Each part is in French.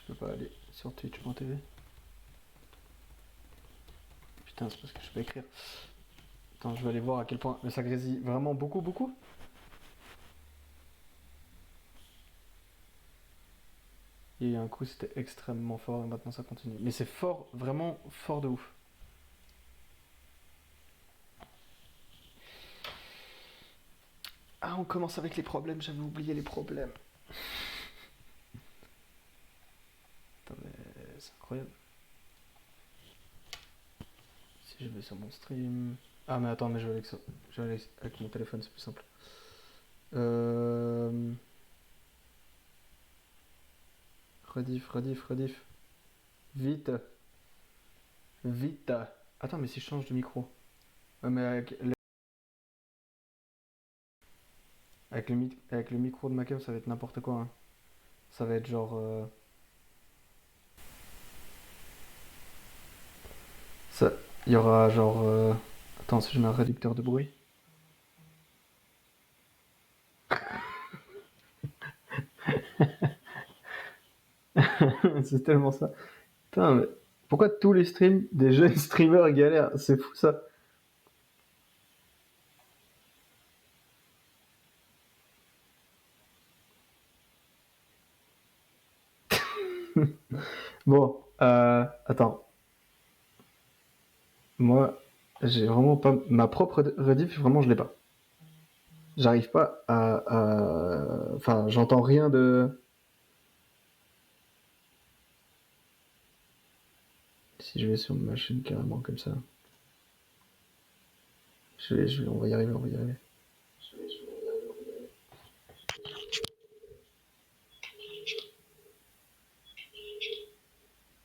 peux pas aller sur Twitch.tv. Putain, c'est parce que je peux écrire. Attends, je vais aller voir à quel point. Mais ça grésille vraiment beaucoup, beaucoup. Il y a eu un coup, c'était extrêmement fort et maintenant ça continue. Mais c'est fort, vraiment fort de ouf. Ah, on commence avec les problèmes, j'avais oublié les problèmes. Attends, mais c'est incroyable. Si je vais sur mon stream. Ah, mais attends, mais je vais avec ça. Je vais aller avec mon téléphone, c'est plus simple. Rediff. Vite. Vite. Attends, mais si je change de micro. Ouais, mais avec le micro de ma cam, ça va être n'importe quoi, hein. Ça va être genre. Ça. Il y aura genre. Attends, si je mets un réducteur de bruit. C'est tellement ça. Putain, mais pourquoi tous les streams des jeunes streamers galèrent? C'est fou ça. Bon, attends. Moi, j'ai vraiment pas. Ma propre rediff, vraiment, je l'ai pas. J'arrive pas Enfin, j'entends rien de. Si je vais sur ma chaîne carrément comme ça. On va y arriver, on va y arriver.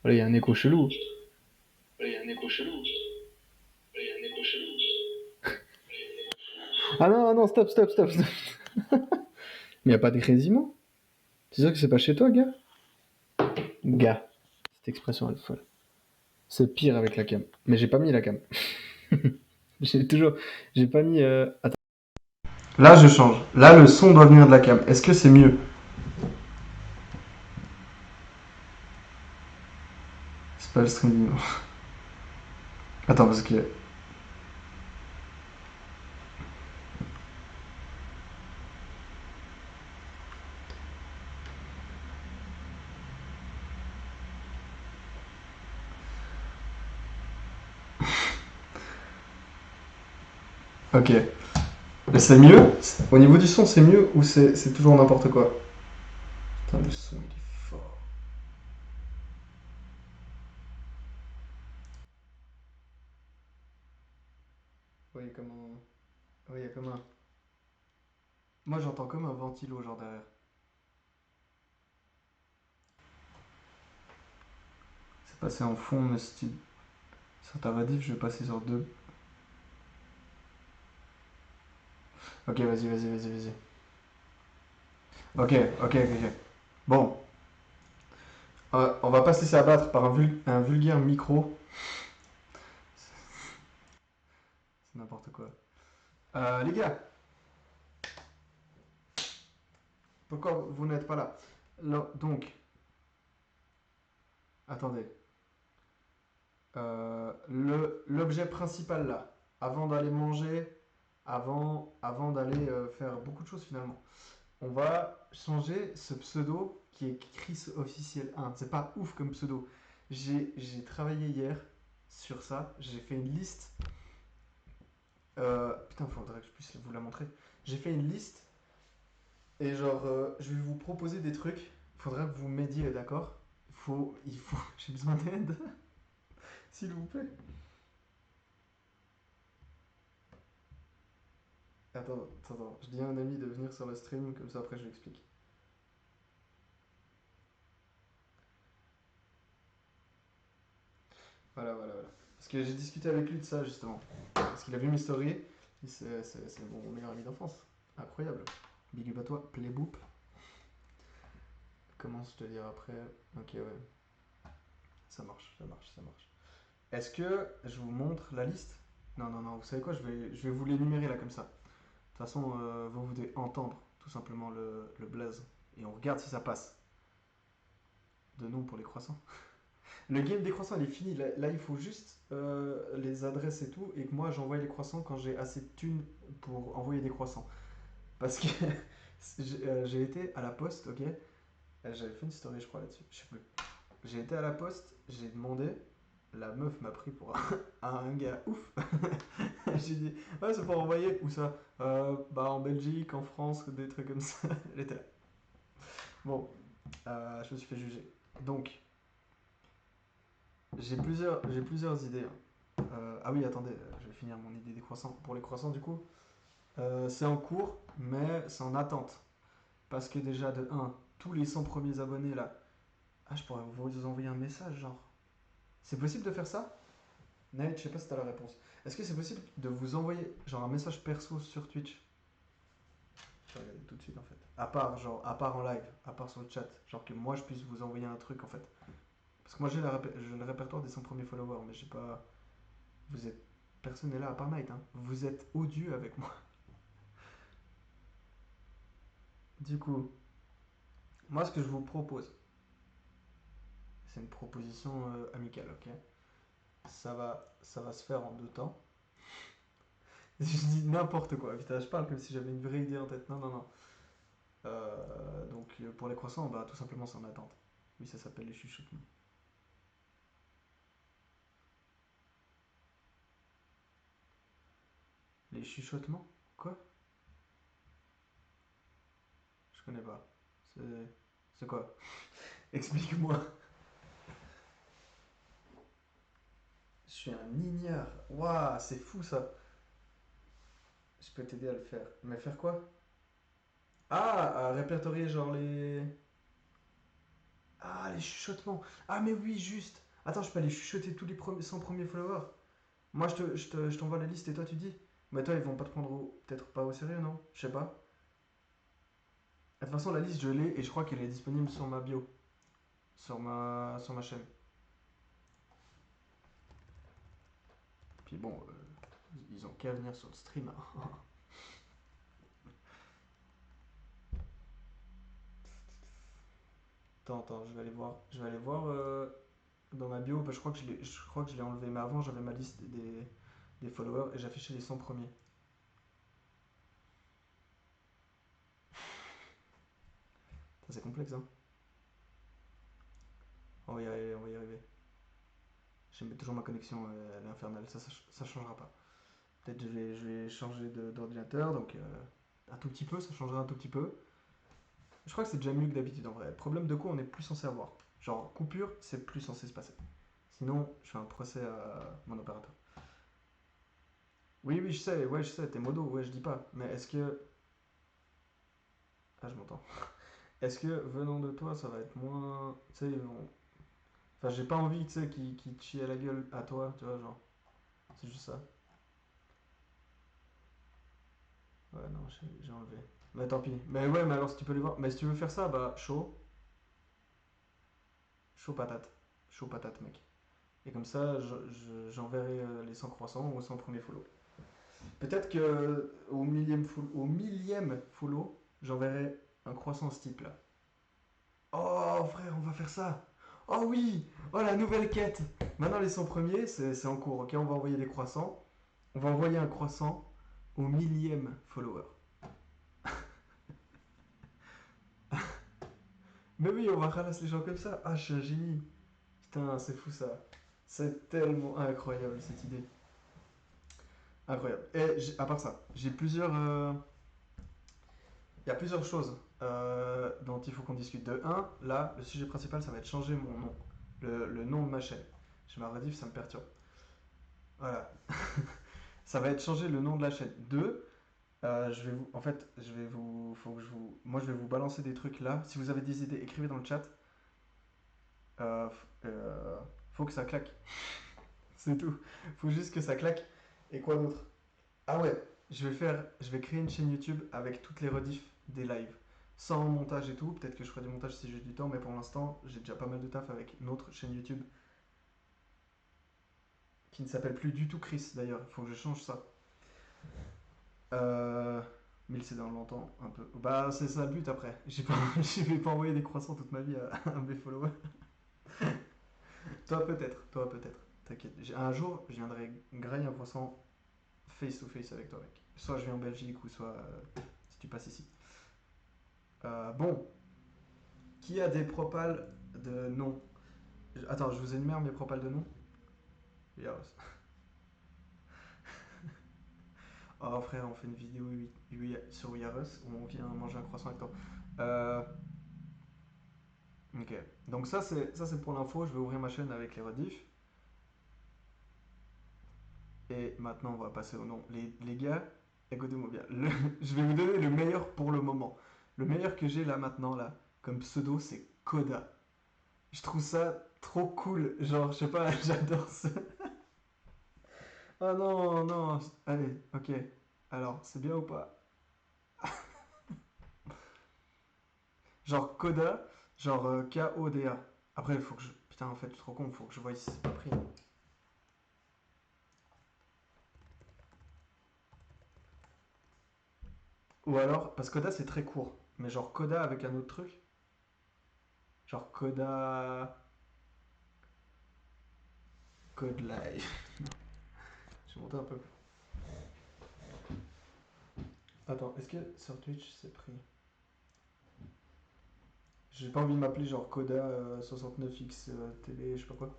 Voilà, il y a un écho chelou. Ah non, non, stop. Mais y a pas de grésillement? C'est sûr que c'est pas chez toi, gars? Gars. Cette expression, elle est folle. C'est pire avec la cam. Mais j'ai pas mis la cam. J'ai toujours. J'ai pas mis. Attends. Là, je change. Là, le son doit venir de la cam. Est-ce que c'est mieux? C'est pas le stream dimanche. Attends, parce que. Ok. C'est mieux? Au niveau du son, c'est mieux ou c'est toujours n'importe quoi? Putain, le son, il est fort. Oui, il y a comme un. Oui, il y a comme un. Moi, j'entends comme un ventilo, genre derrière. C'est passé en fond, mais si tu. Sur ta rediff, je vais passer sur deux. Ok, vas-y. Ok. Bon, on va pas se laisser abattre par un vulgaire micro. C'est n'importe quoi. Les gars, pourquoi vous n'êtes pas là? Donc, attendez. L'objet principal là, avant d'aller manger, avant d'aller faire beaucoup de choses finalement, on va changer ce pseudo qui est Chris Officiel 1. C'est pas ouf comme pseudo. J'ai travaillé hier sur ça, j'ai fait une liste. Putain, faudrait que je puisse vous la montrer. J'ai fait une liste et genre, je vais vous proposer des trucs. Faudrait que vous m'aidiez, d'accord? Il faut, j'ai besoin d'aide, s'il vous plaît. Attends. Je dis à un ami de venir sur le stream, comme ça après je lui explique. Voilà. Parce que j'ai discuté avec lui de ça justement. Parce qu'il a vu mes stories. C'est mon meilleur ami d'enfance. Incroyable. Big up à toi, Playboop. Comment je te dire après? Ok, ouais. Ça marche. Est-ce que je vous montre la liste? Non, vous savez quoi? Je vais vous l'énumérer là comme ça. De toute façon, vous devez entendre tout simplement le blaze. Et on regarde si ça passe. de nom pour les croissants. Le game des croissants, il est fini. Là, il faut juste les adresses et tout, et que moi, j'envoie les croissants quand j'ai assez de thunes pour envoyer des croissants. Parce que j'ai été à la poste, ok. J'avais fait une story, je crois, là-dessus. Je sais plus. J'ai été à la poste, j'ai demandé. La meuf m'a pris pour un gars ouf. J'ai dit, ouais, c'est pour envoyer. Où ça? Bah, en Belgique, en France, des trucs comme ça. Elle était là. Bon, je me suis fait juger. Donc, j'ai plusieurs idées, hein. Ah oui, attendez, je vais finir mon idée des croissants. Pour les croissants, du coup, c'est en cours, mais c'est en attente. Parce que déjà, de un, tous les 100 premiers abonnés là, ah, je pourrais vous envoyer un message, genre. C'est possible de faire ça? Nate, je sais pas si t'as la réponse. Est-ce que c'est possible de vous envoyer genre un message perso sur Twitch? Je vais regarder tout de suite en fait. À part en live, à part sur le chat. Genre que moi je puisse vous envoyer un truc en fait. Parce que moi j'ai le répertoire des 100 premiers followers, mais j'ai pas. Vous êtes. Personne n'est là à part Night, hein. Vous êtes odieux avec moi. Du coup, moi ce que je vous propose, c'est une proposition amicale, ok? Ça va se faire en deux temps. Je dis n'importe quoi, putain, je parle comme si j'avais une vraie idée en tête. Non, non, non. Donc pour les croissants, bah tout simplement c'est en attente. Oui, ça s'appelle les chuchotements. Les chuchotements? Quoi? Je connais pas. C'est. C'est quoi? Explique-moi. Je suis un ignare. Waouh, c'est fou ça. Je peux t'aider à le faire. Mais faire quoi? Ah, à répertorier genre les. Ah, les chuchotements. Ah, mais oui, juste. Attends, je peux aller chuchoter tous les 100 premiers followers. Moi, je t'envoie la liste et toi, tu dis. Mais toi, ils vont pas te prendre peut-être pas au sérieux, non? Je sais pas. De toute façon, la liste, je l'ai et je crois qu'elle est disponible sur ma bio. Sur ma chaîne. Puis bon, ils ont qu'à venir sur le stream, hein. Attends, je vais aller voir. Je vais aller voir dans ma bio. Bah, je crois que je l'ai enlevé. Mais avant, j'avais ma liste des followers et j'affichais les 100 premiers. C'est complexe, hein. On va y arriver, on va y arriver. J'aime toujours ma connexion, elle est infernale. Ça changera pas. Peut-être je vais changer d'ordinateur, donc un tout petit peu, ça changera un tout petit peu. Je crois que c'est déjà mieux que d'habitude en vrai. Problème de quoi on est plus censé avoir. Genre coupure, c'est plus censé se passer. Sinon, je fais un procès à mon opérateur. Oui, oui, je sais, t'es modo, ouais, je dis pas. Mais est-ce que. Ah, je m'entends. Est-ce que venant de toi, ça va être moins. Tu sais, enfin, j'ai pas envie, tu sais, qui te chie à la gueule à toi, tu vois, genre. C'est juste ça. Ouais, non, j'ai enlevé. Mais tant pis. Mais ouais, mais alors si tu peux les voir. Mais si tu veux faire ça, bah, chaud. Chaud patate. Chaud patate, mec. Et comme ça, j'enverrai les 100 croissants aux 100 premiers follow. Peut-être que au millième follow, j'enverrai un croissant ce type là. Oh frère, on va faire ça. Oh oui. Oh la nouvelle quête. Maintenant les 100 premiers, c'est en cours, ok. On va envoyer des croissants. On va envoyer un croissant au millième follower. Mais oui, on va ralasser les gens comme ça. Ah, je suis un génie. Putain, c'est fou ça. C'est tellement incroyable cette idée. Incroyable. Et à part ça, j'ai plusieurs. Il y a plusieurs choses dont il faut qu'on discute. De un, là, le sujet principal, ça va être changer mon nom. Le nom de ma chaîne. Je m'arrête, ça me perturbe. Voilà. Ça va être changer le nom de la chaîne. Deux, je vais vous. En fait, je vais vous. Faut que je vous. Moi, je vais vous balancer des trucs là. Si vous avez des idées, écrivez dans le chat. Euh, faut que ça claque. C'est tout. Faut juste que ça claque. Et quoi d'autre? Ah ouais, je vais créer une chaîne YouTube avec toutes les rediffs des lives. Sans montage et tout, peut-être que je ferai du montage si j'ai du temps, mais pour l'instant, j'ai déjà pas mal de taf avec une autre chaîne YouTube qui ne s'appelle plus du tout Chris d'ailleurs, il faut que je change ça. Euh, mais c'est dans longtemps, un peu. Bah, c'est ça le but après. Je vais pas envoyer des croissants toute ma vie à mes followers. Toi peut-être, toi peut-être. T'inquiète. Un jour, je viendrai grailler un poisson face to face avec toi, mec. Soit je viens en Belgique ou soit si tu passes ici. Bon, qui a des propals de nom? Attends, je vous énumère mes propals de nom. Yaros. Oh frère, on fait une vidéo sur Yaros où on vient manger un croissant avec toi. Euh, ok. Donc ça c'est pour l'info. Je vais ouvrir ma chaîne avec les rediffs. Et maintenant, on va passer au nom. Les gars, écoutez-moi bien. Je vais vous donner le meilleur pour le moment. Le meilleur que j'ai là maintenant, là, comme pseudo, c'est Koda. Je trouve ça trop cool. Genre, je sais pas, j'adore ça. Ah non, non. Allez, ok. Alors, c'est bien ou pas? Genre Koda, genre Koda. Après, il faut que je. Putain, en fait, je suis trop con. Il faut que je voie si c'est pas pris. Ou alors, parce que Koda, c'est très court. Mais genre Koda avec un autre truc. Genre Koda. Code Live. Je vais monter un peu. Attends, est-ce que sur Twitch c'est pris? J'ai pas envie de m'appeler genre Coda 69X télé, je sais pas quoi.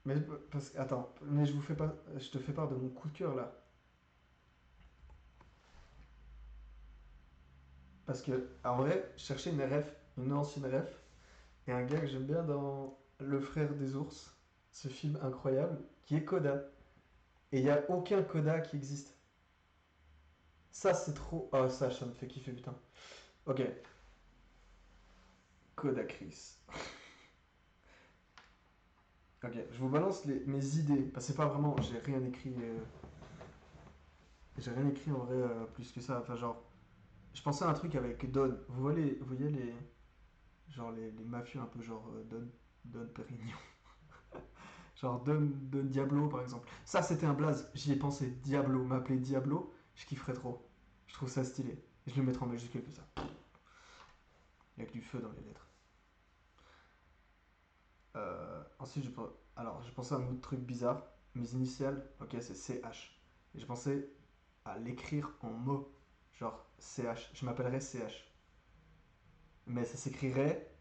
Mais parce que attends, mais je vous fais pas, je te fais part de mon coup de cœur là. Parce que en vrai, je cherchais une ref, une ancienne ref, et un gars que j'aime bien dans Le Frère des ours, ce film incroyable, qui est Coda. Et il y a aucun Coda qui existe. Ça c'est trop. Oh ça me fait kiffer putain. Ok, Coda Chris. Ok, je vous balance mes idées. Parce que c'est pas vraiment. J'ai rien écrit. J'ai rien écrit en vrai plus que ça. Enfin, genre. Je pensais à un truc avec Don. Vous voyez les. Genre les mafieux un peu genre Don Pérignon. Genre Don Diablo par exemple. Ça c'était un blaze. J'y ai pensé. Diablo. M'appeler Diablo. Je kifferais trop. Je trouve ça stylé. Et je le mettrai en majuscule comme ça. Il y a que du feu dans les lettres. Ensuite, alors, j'ai pensé à un autre truc bizarre. Mes initiales, ok, c'est CH. Et je pensais à l'écrire en mots. Genre CH. Je m'appellerais CH. Mais ça s'écrirait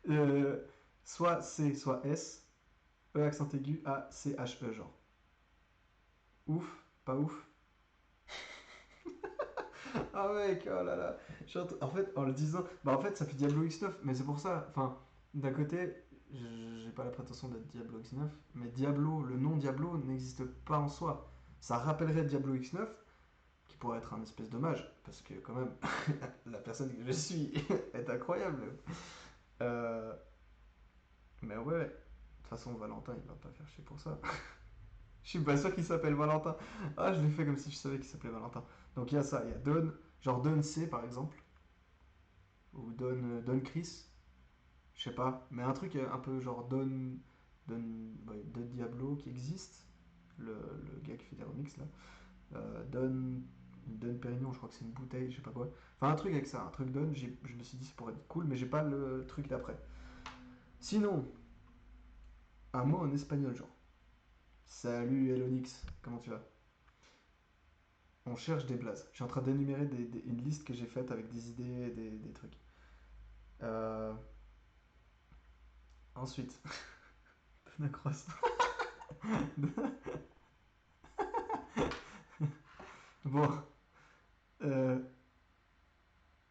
euh, soit C, soit S, E accent aigu, A, C, H, E, genre. Ouf, pas ouf. Ah mec, oh là là. En fait, en le disant, bah en fait, ça fait Diablo X9, mais c'est pour ça. Enfin, d'un côté, j'ai pas la prétention d'être Diablo X9, mais Diablo, le nom Diablo n'existe pas en soi. Ça rappellerait Diablo X9, qui pourrait être un espèce d'hommage, parce que quand même, la personne que je suis est incroyable. Euh, mais ouais, de toute façon, Valentin, il va pas faire chier pour ça. Je suis pas sûr qu'il s'appelle Valentin. Ah, je l'ai fait comme si je savais qu'il s'appelait Valentin. Donc il y a ça, il y a Don, genre Don C par exemple, ou Don Chris, je sais pas, mais un truc un peu genre Don, ouais, Don Diablo qui existe, le gars qui fait des remixes là. Don Pérignon, je crois que c'est une bouteille, je sais pas quoi. Enfin un truc avec ça, un truc Don, je me suis dit ça pourrait être cool, mais j'ai pas le truc d'après. Sinon, un mot en espagnol genre. Salut Elonix, comment tu vas? On cherche des blazes. Je suis en train d'énumérer une liste que j'ai faite avec des idées, des trucs. Euh, Ensuite, Donna Cross. Bon, euh,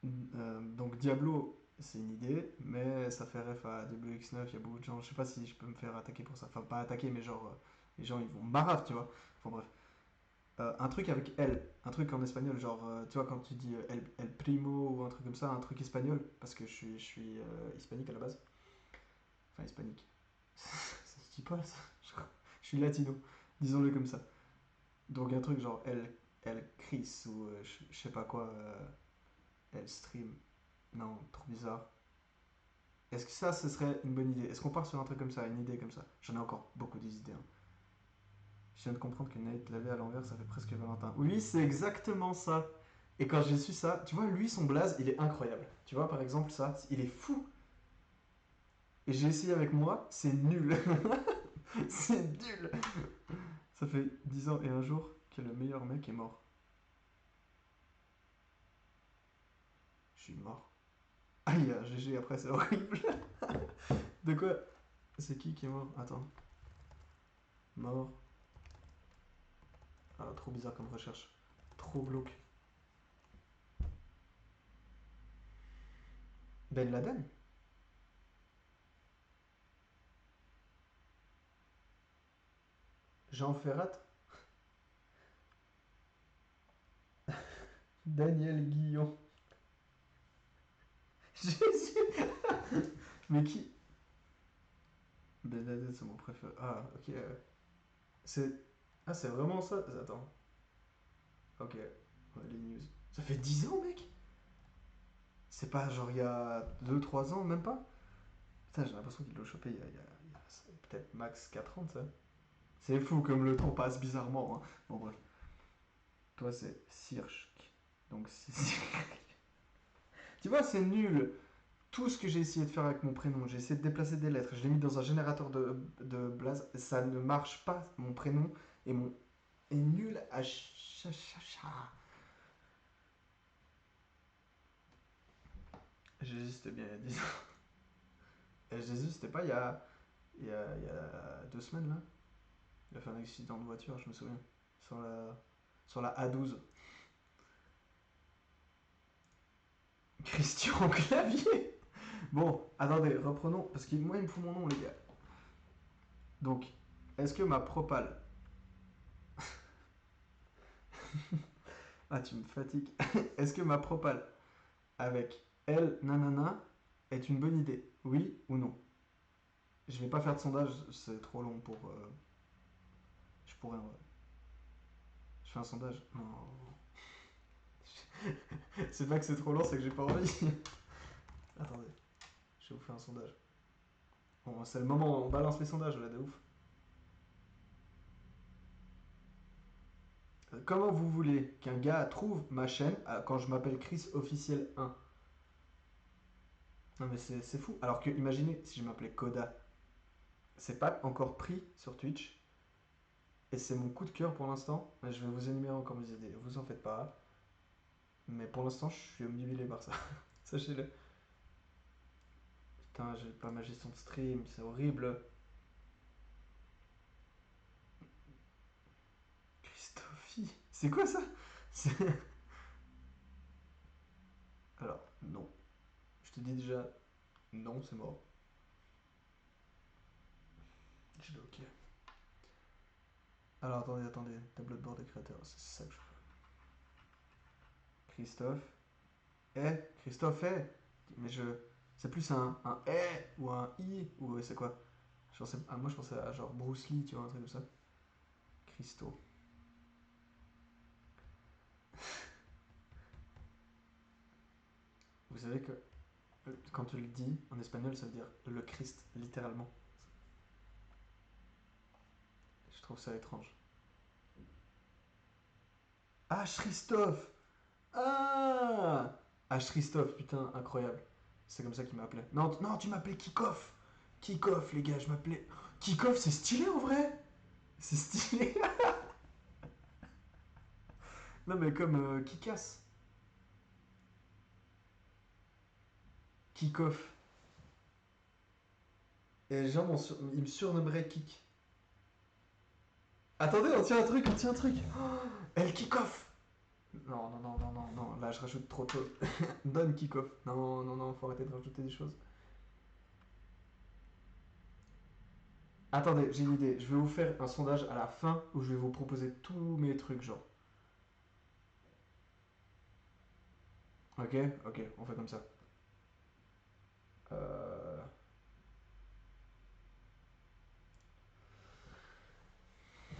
donc Diablo, c'est une idée, mais ça fait ref à Diablo X9. Il y a beaucoup de gens. Je sais pas si je peux me faire attaquer pour ça. Enfin, pas attaquer, mais genre, les gens ils vont marave, tu vois. Enfin bref. Un truc avec elle, un truc en espagnol, genre, tu vois, quand tu dis el primo ou un truc comme ça, un truc espagnol, parce que je suis hispanique à la base. Enfin, hispanique. Ça se dit pas ça. Je suis latino, disons-le comme ça. Donc un truc genre El Chris ou je sais pas quoi, El Stream. Non, trop bizarre. Est-ce que ça, ce serait une bonne idée? Est-ce qu'on part sur un truc comme ça, une idée comme ça? J'en ai encore beaucoup des idées, hein. Je viens de comprendre que Nate l'avait à l'envers, ça fait presque Valentin. Oui, c'est exactement ça. Et quand j'ai su ça, tu vois, lui, son blaze, il est incroyable. Tu vois, par exemple, ça, il est fou. Et j'ai essayé avec moi, c'est nul. C'est nul. Ça fait 10 ans et un jour que le meilleur mec est mort. Je suis mort. Ah, il y a un GG après, c'est horrible. De quoi? C'est qui est mort? Attends. Mort. Ah, trop bizarre comme recherche. Trop glauque. Ben Laden? Jean Ferrat? Daniel Guillon. Jésus. Mais qui? Ben Laden, c'est mon préféré. Ah, ok. C'est. Ah, c'est vraiment ça? Attends. Ok. Ouais, les news. Ça fait 10 ans, mec? C'est pas genre il y a 2 3 ans, même pas? Putain, j'ai l'impression qu'il l'a chopé il y a peut-être max 4 ans, ça. C'est fou comme le temps passe bizarrement. Hein. Bon, bref. Toi, c'est Sirch. Donc, tu vois, c'est nul. Tout ce que j'ai essayé de faire avec mon prénom, j'ai essayé de déplacer des lettres, je l'ai mis dans un générateur de blaze, ça ne marche pas. Mon prénom et mon est nul à Jésus, c'était bien il y a 10 ans. Et Jésus, c'était pas il y a 2 semaines, là. Il a fait un accident de voiture, je me souviens. Sur la A12. Christian Clavier. Bon, attendez, reprenons, parce que moi, il me fout mon nom, les gars. Donc, est-ce que ma propale... Ah, tu me fatigues. Est-ce que ma propale avec elle, nanana, est une bonne idée? Oui ou non? Je vais pas faire de sondage, c'est trop long pour... Je pourrais, ouais. Je fais un sondage? Non. C'est pas que c'est trop long, c'est que j'ai pas envie. Attendez, je vais vous faire un sondage. Bon, c'est le moment où on balance les sondages, là, de ouf. Comment vous voulez qu'un gars trouve ma chaîne quand je m'appelle Chris Officiel 1? Non mais c'est fou. Alors que imaginez si je m'appelais Koda. C'est pas encore pris sur Twitch. Et c'est mon coup de cœur pour l'instant. Je vais vous énumérer encore mes idées. Vous en faites pas. Mais pour l'instant, je suis omnibulé par ça. Sachez-le. Putain, j'ai pas ma gestion de stream. C'est horrible. Christophe. C'est quoi ça? Alors, non. Je te dis déjà, non, c'est mort. Je dis ok. Alors attendez. Tableau de bord des créateurs. C'est ça que je veux. Christophe. Christophe, Mais je. C'est plus un ou un I ou c'est quoi? Moi je pensais à genre Bruce Lee, tu vois, un truc comme ça. Christo. Vous savez que quand tu le dis en espagnol, ça veut dire le Christ, littéralement. Je trouve ça étrange. Ah, Christophe. Ah Christophe, putain, incroyable. C'est comme ça qu'il m'appelait. Non, non, tu m'appelais Kikoff. Kikoff, les gars, je m'appelais. Kikoff, c'est stylé en vrai. C'est stylé. Non, mais comme Kikas. Kikoff. Et les gens ils me surnommeraient Kik. Attendez, on tient un truc. Oh, El Kikoff. Non. Là, je rajoute trop de choses. Don Kikoff. Non, faut arrêter de rajouter des choses. Attendez, j'ai une idée. Je vais vous faire un sondage à la fin où je vais vous proposer tous mes trucs, genre. Ok, on fait comme ça. Euh...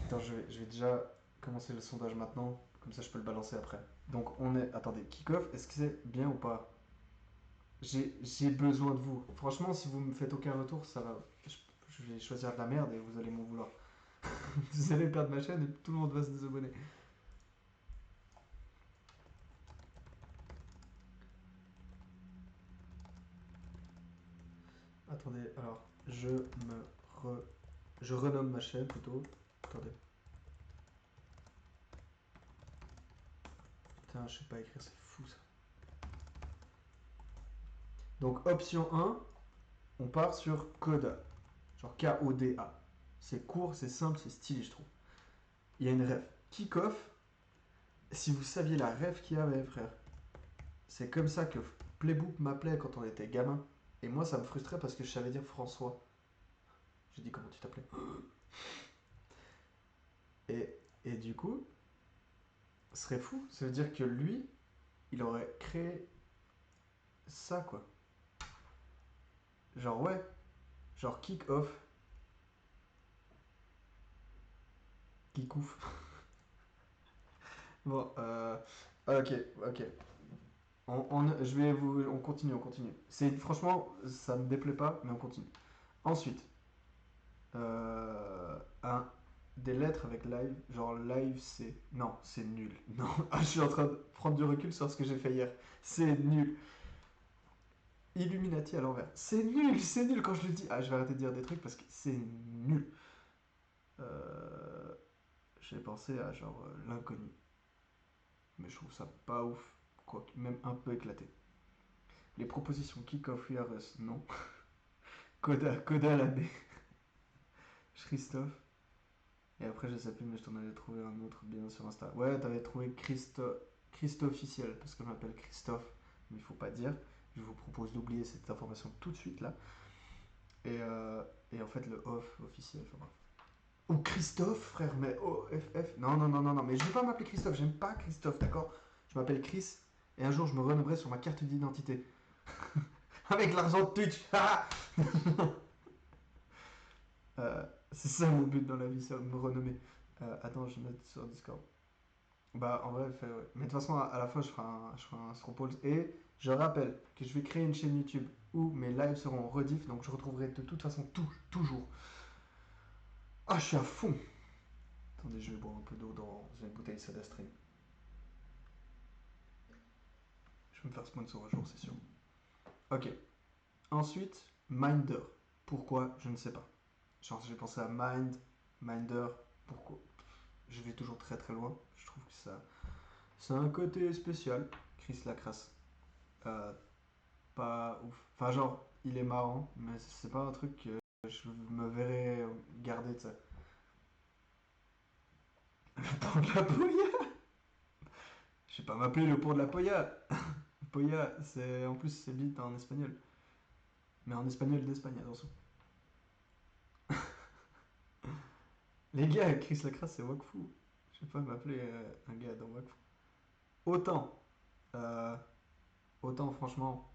Attends, je vais déjà commencer le sondage maintenant, comme ça je peux le balancer après. Donc on est... Attendez, kick-off, est-ce que c'est bien ou pas? J'ai besoin de vous. Franchement, si vous me faites aucun retour, ça va... Je vais choisir de la merde et vous allez m'en vouloir. Vous allez perdre ma chaîne et tout le monde va se désabonner. Attendez, alors, je renomme ma chaîne plutôt. Attendez. Putain, je sais pas écrire, c'est fou ça. Donc, option 1, on part sur Coda. Genre K-O-D-A. C'est court, c'est simple, c'est stylé, je trouve. Il y a une ref. Kick-off, si vous saviez la ref qu'il y avait, frère, c'est comme ça que Playbook m'appelait quand on était gamin. Et moi, ça me frustrait parce que je savais dire François. J'ai dit comment tu t'appelais. Et du coup, ce serait fou. Ça veut dire que lui, il aurait créé ça, quoi. Genre, ouais. Genre kick-off. Kick-off. Bon, ok, ok. On continue, on continue. Franchement, ça me déplaît pas, mais on continue. Ensuite, un, des lettres avec live, genre live c'est... Non, c'est nul. Non, je suis en train de prendre du recul sur ce que j'ai fait hier. C'est nul. Illuminati à l'envers. C'est nul quand je le dis. Ah, je vais arrêter de dire des trucs parce que c'est nul. Euh, j'ai pensé à genre l'inconnu. Mais je trouve ça pas ouf. Quoi, même un peu éclaté. Les propositions Kick-Off We Are Us, non. Coda la B. Christophe. Et après, je sais plus, mais je t'en avais trouvé un autre bien sur Insta. Ouais, t'avais trouvé Christofficiel, parce que je m'appelle Christophe, mais il faut pas dire. Je vous propose d'oublier cette information tout de suite là. Et en fait, le off officiel, enfin bref. Ou Christophe, frère, mais OFF. Non, non, non, non, non, mais je vais pas m'appeler Christophe, j'aime pas Christophe, d'accord. Je m'appelle Chris, et un jour je me renommerai sur ma carte d'identité. Avec l'argent de Twitch. C'est ça mon but dans la vie, c'est de me renommer. Attends, je vais mettre sur Discord. Bah, en vrai, fait, ouais. Mais de toute façon, à la fin, je ferai un Stropole. Et je rappelle que je vais créer une chaîne YouTube où mes lives seront en rediff, donc je retrouverai de toute façon toujours. Ah, je suis à fond. Attendez, je vais boire un peu d'eau dans une bouteille Soda Stream. Je vais me faire sponsor un jour, c'est sûr. Ok. Ensuite, Minder. Pourquoi? Je ne sais pas. Genre, j'ai pensé à Minder. Pourquoi? Je vais toujours très très loin. Je trouve que ça. C'est un côté spécial. Chris Lacrasse. Euh, Pas ouf. Enfin, genre, il est marrant, mais c'est pas un truc que je me verrais garder de ça. Le pont de la Poya. Je vais pas m'appeler le pont de la Poya. Poya, c'est en plus c'est vite en espagnol. Mais en espagnol d'Espagne, attention. Les gars, Chris Lacrasse, c'est Wakfu. Je vais pas m'appeler un gars dans Wakfu. Autant. euh, autant, franchement.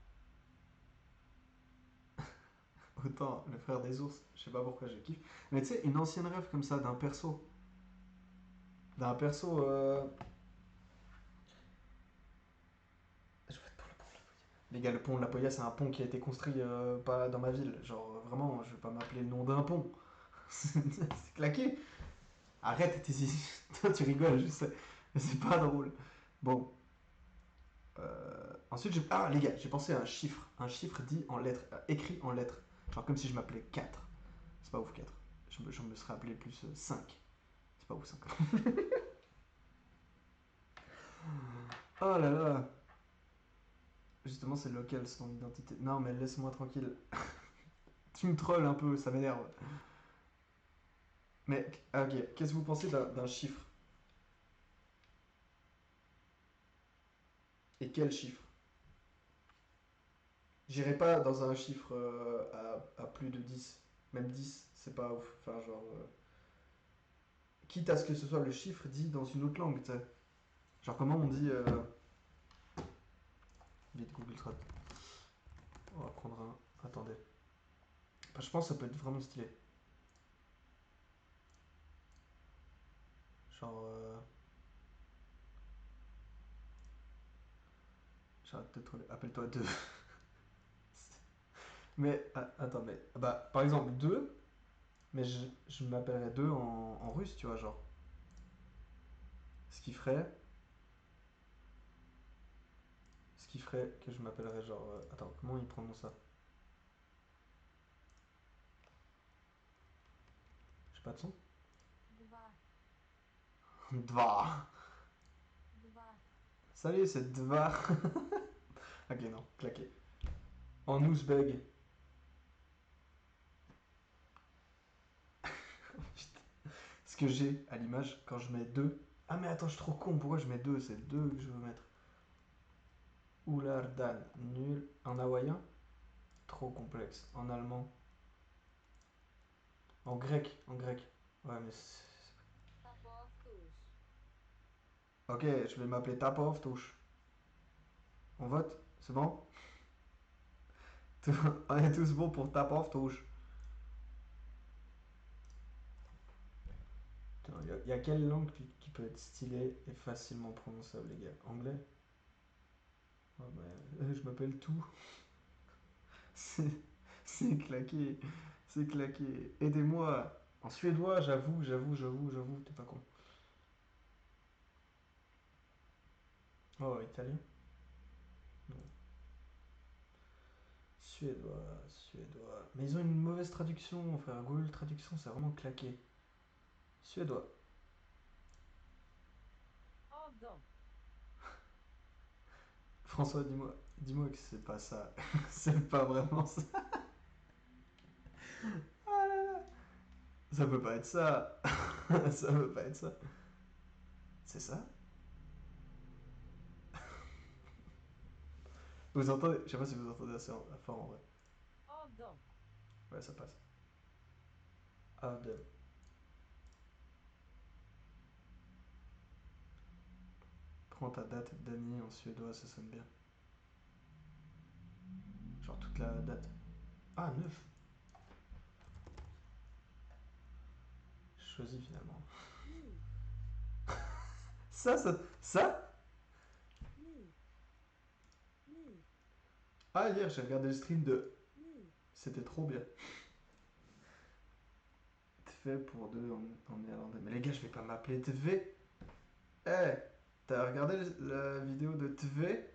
Autant, le frère des ours. Je sais pas pourquoi je kiffe. Mais tu sais, une ancienne rêve comme ça d'un perso. D'un perso. Je vais pour le pont de la Poya. Les gars, le pont de la Poya, c'est un pont qui a été construit pas dans ma ville. Genre, vraiment, je vais pas m'appeler le nom d'un pont. C'est claqué. Arrête, toi tu rigoles, je sais. Mais c'est pas drôle. Bon. Ensuite, ah les gars, j'ai pensé à un chiffre. Un chiffre dit en lettres, écrit en lettres. Genre comme si je m'appelais 4. C'est pas ouf 4. Je me serais appelé plus 5. C'est pas ouf 5. Oh là là. Justement, c'est local son identité. Non, mais laisse-moi tranquille. Tu me trolls un peu, ça m'énerve. Mais, ok, qu'est-ce que vous pensez d'un chiffre? Et quel chiffre? J'irai pas dans un chiffre à plus de 10. Même 10, c'est pas ouf. Enfin, genre. Quitte à ce que ce soit le chiffre dit dans une autre langue, tu sais. Genre, comment on dit. Vite, Google Trad. On va prendre un. Attendez. Enfin, je pense que ça peut être vraiment stylé. Genre. J'arrête de troller. Appelle-toi 2. Mais, attends, mais. Bah, par exemple, 2. Mais je m'appellerais 2 en russe, tu vois, genre. Ce qui ferait. Ce qui ferait que je m'appellerais genre. Attends, comment ils prononcent ça? J'ai pas de son. Два. Dva. Два. Salut, c'est Dva. Ok, non, claqué. En ouzbek. Ce que j'ai à l'image quand je mets deux. Ah, mais attends, je suis trop con. Pourquoi je mets deux? C'est deux que je veux mettre. Oulardan, nul. En hawaïen, trop complexe. En allemand. En grec, en grec. Ouais, mais Tapovtus. ok, je vais m'appeler Tapov Touche. On vote? C'est bon? On est tous bons pour Tapov Touche. Il y a quelle langue qui peut être stylée et facilement prononçable, les gars? Anglais? Oh, bah, je m'appelle tout. C'est c'est claqué. C'est claqué. Aidez-moi. En suédois, j'avoue, t'es pas con. Oh, italien? Non. Suédois. Mais ils ont une mauvaise traduction, frère. Google Traduction, c'est vraiment claqué. Suédois. Adam. François, dis-moi que c'est pas ça. C'est pas vraiment ça. Ah là là. Ça peut pas être ça. Ça peut pas être ça. C'est ça? Vous entendez? Je sais pas si vous entendez assez fort en vrai. Adam. Ouais, ça passe. Adam. Prends ta date d'année en suédois, ça sonne bien. Genre toute la date. Ah, 9. Choisis finalement. Ni. Ça? Ni. Ni. Ah, hier, j'ai regardé le stream de. Ni. C'était trop bien. Fait pour deux en néerlandais. Mais les gars, je vais pas m'appeler Tv. Eh, t'as regardé la vidéo de Tv?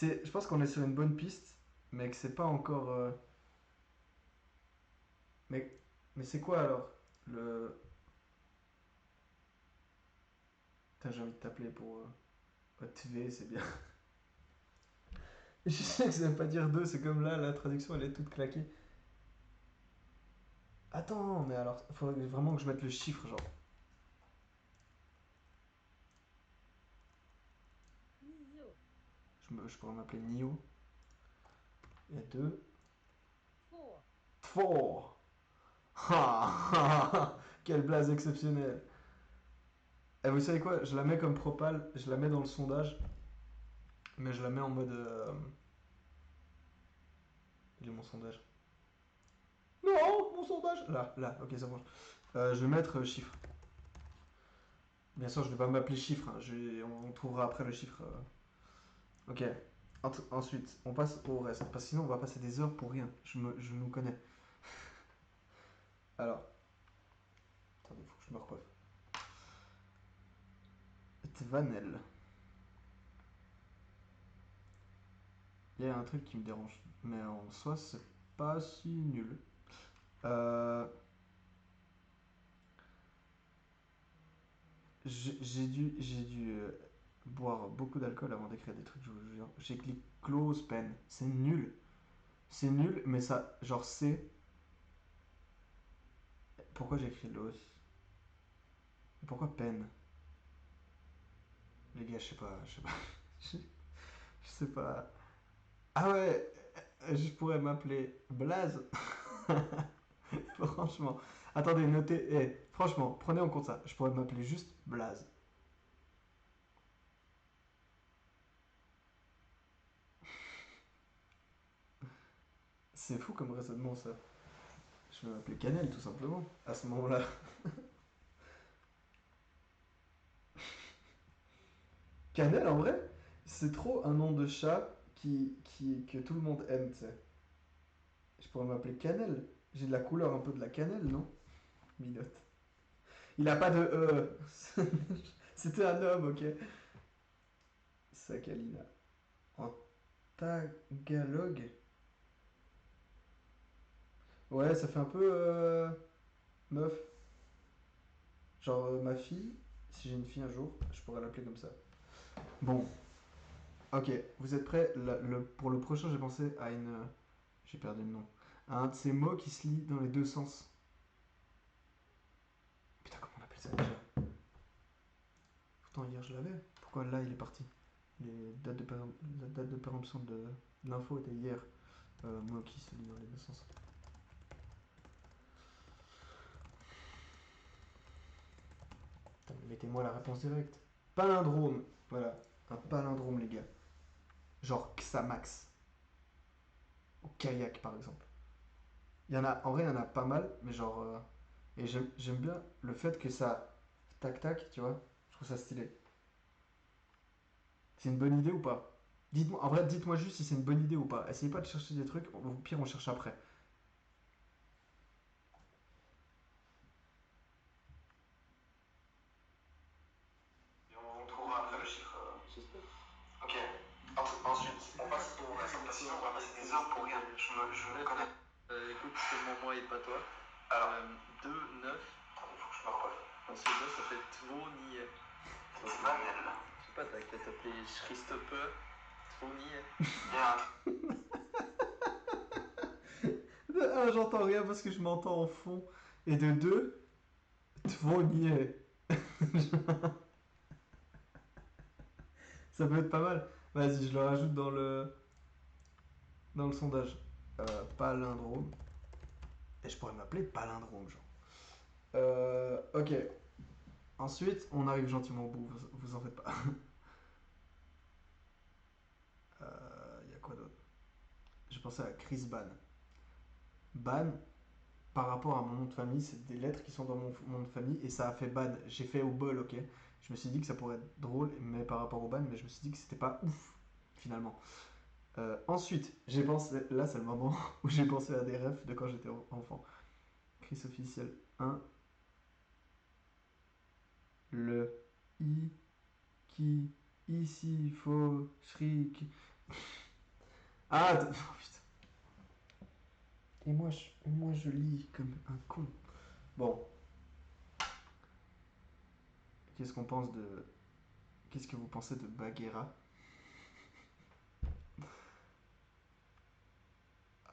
Je pense qu'on est sur une bonne piste, mais que c'est pas encore. Mais, mais c'est quoi alors le. Putain, j'ai envie de t'appeler pour. Tv, c'est bien. Je sais que ça veut pas dire deux, c'est comme là, la traduction elle est toute claquée. Attends, mais alors, il faudrait vraiment que je mette le chiffre, genre. Nio. Je pourrais m'appeler Nio. Et deux. Två. Två. Quelle blaze exceptionnelle. Et vous savez quoi? Je la mets comme propale, je la mets dans le sondage, mais je la mets en mode. Il est mon sondage? Non, mon sondage! Là, ok, ça marche. Je vais mettre chiffre. Bien sûr, je vais pas m'appeler chiffre, hein, on trouvera après le chiffre. Ok. Ensuite, on passe au reste, parce que sinon on va passer des heures pour rien. Je nous connais. Alors, attendez, faut que je me recoiffe. Tvanel. Il y a un truc qui me dérange, mais en soi, c'est pas si nul. J'ai dû boire beaucoup d'alcool avant d'écrire des trucs, je vous jure. J'ai écrit close pen. C'est nul. C'est nul, mais ça, genre, c'est. Pourquoi j'ai écrit los? Pourquoi pen? Les gars, je sais pas. Je sais pas. Je je sais pas. Ah ouais, je pourrais m'appeler Blaze. Franchement. Attendez, notez. Franchement, prenez en compte ça. Je pourrais m'appeler juste Blaze. C'est fou comme raisonnement ça. Je vais m'appeler Cannelle tout simplement. À ce moment-là. Cannelle en vrai, c'est trop un nom de chat que tout le monde aime, tu sais. Je pourrais m'appeler Cannelle. J'ai de la couleur un peu de la cannelle, non? Minote. Il a pas de E. C'était un homme, ok. Sakalina. En tagalog. Ouais, ça fait un peu meuf. Genre ma fille, si j'ai une fille un jour, je pourrais l'appeler comme ça. Bon, ok, vous êtes prêts? Pour le prochain, j'ai pensé à une. J'ai perdu le nom. À un de ces mots qui se lit dans les deux sens. Putain, comment on appelle ça déjà? Pourtant, hier je l'avais. Pourquoi là il est parti? La date de péremption de l'info était hier. Mot qui se lit dans les deux sens. Putain, mettez-moi la réponse directe. Palindrome. Voilà, un palindrome, les gars. Genre Xamax. Ou kayak, par exemple. Il y en a, en vrai, il y en a pas mal, mais genre. Et j'aime bien le fait que ça. Tac tac, tu vois. Je trouve ça stylé. C'est une bonne idée ou pas? Dites-moi, en vrai, dites-moi juste si c'est une bonne idée ou pas. Essayez pas de chercher des trucs, au pire, on cherche après. Et on trouvera après le chiffre. J'espère. Ok. Ensuite, on passe pour la présentation, on va passer des heures pour rien. Je me connais. Écoute, seulement moi et pas toi. Alors, 2, 9. attendez, faut que je me rappelle. Ensuite, là, ça fait Tvonier. C'est Manel. Je sais pas, t'as qu'à t'appeler Christophe Tvonier. De 1, j'entends rien parce que je m'entends en fond. Et de 2, Tvonier. Ça peut être pas mal. Vas-y, je le rajoute dans le sondage. Palindrome. Et je pourrais m'appeler palindrome, genre. Ok. Ensuite, on arrive gentiment au bout, vous en faites pas. Y a quoi d'autre? J'ai pensé à Chris Ban. Ban, par rapport à mon nom de famille, c'est des lettres qui sont dans mon nom de famille et ça a fait ban. J'ai fait au bol, ok. Je me suis dit que ça pourrait être drôle, mais par rapport au ban, mais je me suis dit que c'était pas ouf, finalement. Ensuite, j'ai pensé, là c'est le moment où j'ai pensé à des refs de quand j'étais enfant. Chris officiel 1. Le I qui ici faut shriek. Ah, oh, putain. Et moi je lis comme un con. Bon, qu'est-ce qu'on pense de. Qu'est-ce que vous pensez de Bagheera?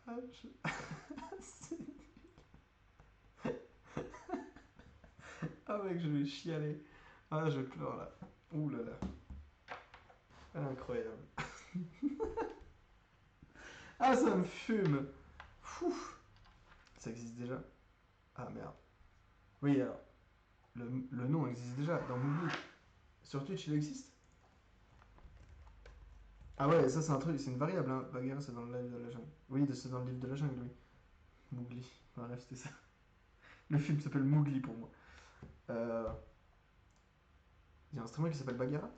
Ah, ah, mec, je vais chialer. Ah, je pleure là. Ouh là là. Incroyable. Ah, ça me fume. Fou. Ça existe déjà? Ah merde. Oui, alors. Le nom existe déjà dans Moogly. Sur Twitch, il existe? Ah ouais, ça c'est un truc, c'est une variable, hein. Bagheera, c'est dans le livre de la jungle. Oui, c'est dans le livre de la jungle, oui. Mowgli. Bref, c'était ça. Le film s'appelle Mowgli pour moi. Il y a un streamer qui s'appelle Bagheera?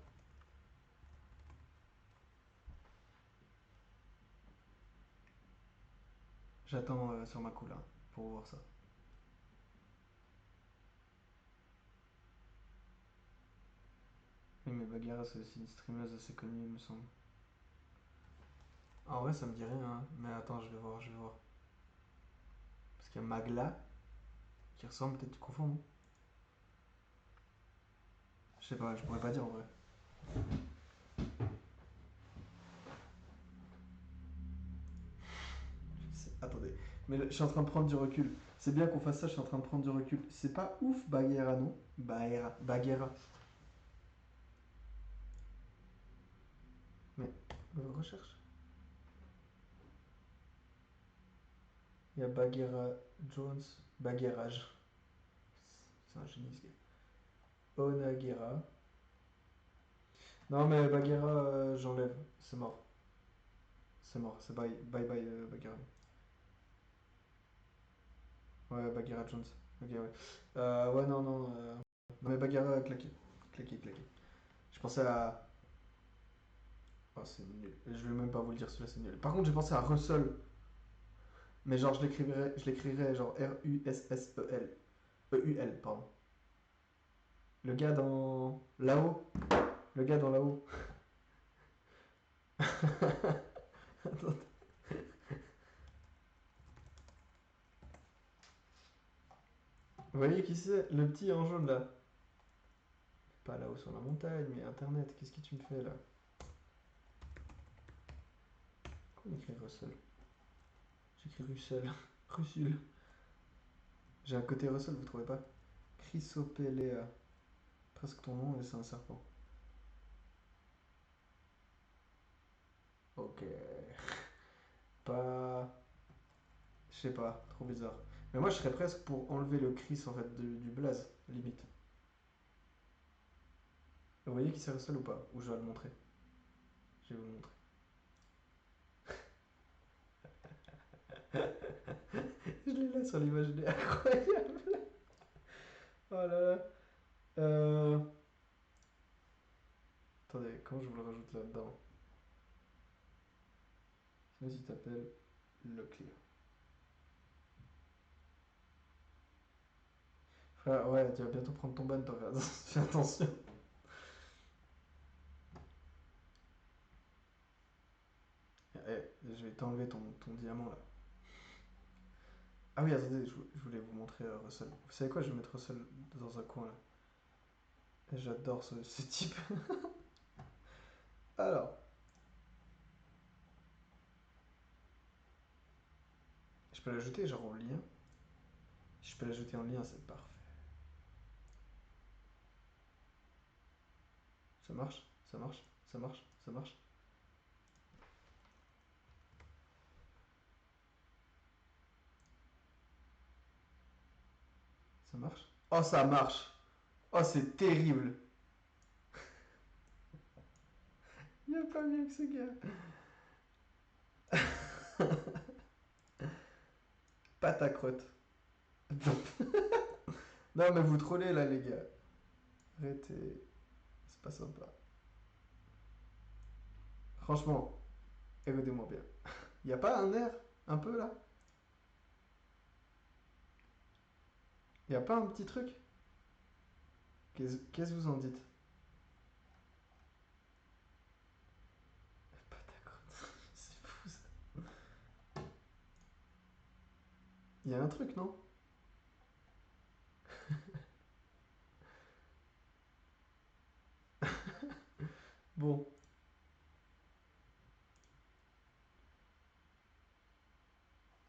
J'attends sur ma cool, là, pour voir ça. Oui, mais Bagheera, c'est aussi une streameuse assez connue, il me semble. En vrai, ça me dit rien, hein. Mais attends, je vais voir, je vais voir. Parce qu'il y a Magla, qui ressemble, peut-être tu confonds, non? Je sais pas, je pourrais pas dire en vrai. Attendez, mais je suis en train de prendre du recul. C'est bien qu'on fasse ça, je suis en train de prendre du recul. C'est pas ouf, Bagheera, non? Bagheera. Mais, recherche. Il y a Bagheera Jones, Bagheerage. C'est un génie ce gars. Onagera. Non mais Bagheera, j'enlève. C'est mort. C'est mort. C'est bye. Bye bye Bagheera. Ouais, Bagheera Jones. Ok, ouais. Ouais, non, non. Non mais Bagheera, claqué. Claqué, claqué. Je pensais à. Oh, c'est nul. Je vais même pas vous le dire, celui-là, c'est nul. Par contre, j'ai pensé à Russell. Mais genre, je l'écrirais genre Russell. EUL, pardon. Le gars dans. Là-haut. Le gars dans là-haut. Attends. Vous voyez qui c'est? Le petit en jaune là. Pas là-haut sur la montagne, mais internet, qu'est-ce que tu me fais là? Comment écrire Russell? J'écris Russell. Russell. J'ai un côté Russell, vous trouvez pas? Chrysopelea. Presque ton nom, et c'est un serpent. Ok. Pas. Je sais pas, trop bizarre. Mais moi je serais presque pour enlever le Chris en fait du blaze, limite. Vous voyez qui c'est Russell ou pas? Ou je vais le montrer? Je vais vous le montrer. Je l'ai là sur l'image, il est incroyable. Oh là là. Euh... Attendez, comment je vous le rajoute là-dedans? Vas-y, t'appelles le clear. Frère, ouais, tu vas bientôt prendre ton ban, toi, fais attention. Eh, je vais t'enlever ton diamant là. Ah oui, attendez, je voulais vous montrer Russell. Vous savez quoi, je vais mettre Russell dans un coin là. Et j'adore ce type. Alors, je peux l'ajouter genre en lien. Si je peux l'ajouter en lien, c'est parfait. Ça marche, ça marche, ça marche, ça marche. Ça marche. Oh, ça marche. Oh, c'est terrible. Il a pas mieux que ce gars. Pâte à crotte. Non, mais vous trollez là, les gars. Arrêtez. C'est pas sympa. Franchement, écoutez-moi bien. Y a pas un air un peu là? Y a pas un petit truc? Qu'est-ce que vous en dites? Pâte à crotte. C'est fou ça. Y a un truc, non? Bon.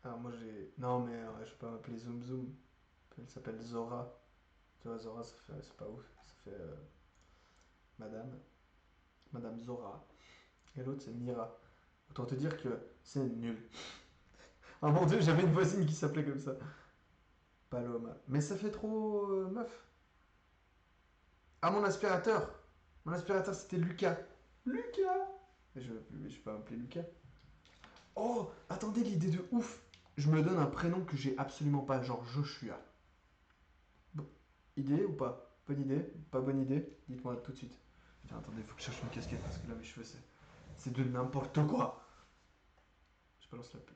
Alors moi j'ai. Non mais je peux pas m'appeler Zoom Zoom. Elle s'appelle Zora. Tu vois, Zora, ça fait. C'est pas ouf. Ça fait Madame. Madame Zora. Et l'autre c'est Mira. Autant te dire que c'est nul. Oh mon dieu, j'avais une voisine qui s'appelait comme ça. Paloma. Mais ça fait trop meuf. Ah, mon aspirateur. Mon aspirateur c'était Lucas. Lucas. Mais je vais pas m'appeler Lucas. Oh, attendez l'idée de ouf. Je me donne un prénom que j'ai absolument pas, genre Joshua. Bon, idée ou pas? Bonne idée? Pas bonne idée? Dites-moi tout de suite. Tiens, attendez, faut que je cherche une casquette parce que là mes cheveux c'est de n'importe quoi. Je balance la pub.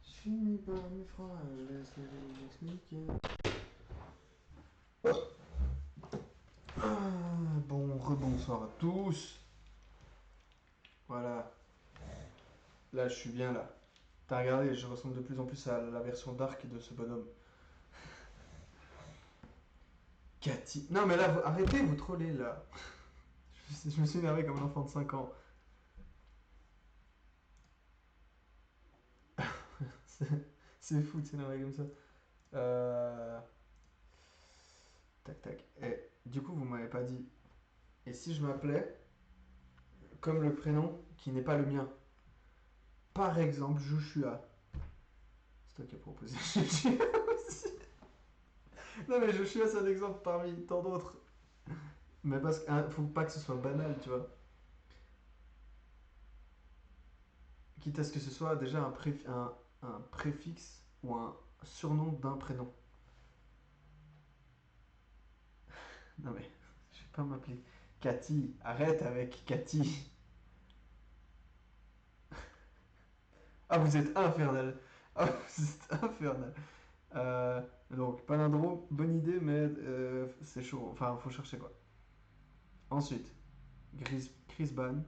Je finis par mes phrases, je laisse les expliquer. Bon, rebonsoir à tous. Voilà, là je suis bien là. T'as regardé, je ressemble de plus en plus à la version dark de ce bonhomme. Cathy. Non mais là, arrêtez, vous trollez là. Je me suis énervé comme un enfant de 5 ans. C'est fou de s'énerver comme ça. Euh... Tac tac. Et du coup, vous m'avez pas dit. Et si je m'appelais comme le prénom qui n'est pas le mien? Par exemple, Joshua. C'est toi qui as proposé Joshua aussi. Non mais Joshua c'est un exemple parmi tant d'autres. Mais parce qu'il faut pas que ce soit banal, tu vois. Quitte à ce que ce soit déjà un préfixe ou un surnom d'un prénom. Non mais, je vais pas m'appeler Cathy, arrête avec Cathy. Ah, vous êtes infernal. Ah, vous êtes infernal. Donc, palindrome, bonne idée, mais c'est chaud. Enfin, faut chercher quoi. Ensuite, Chris Ban.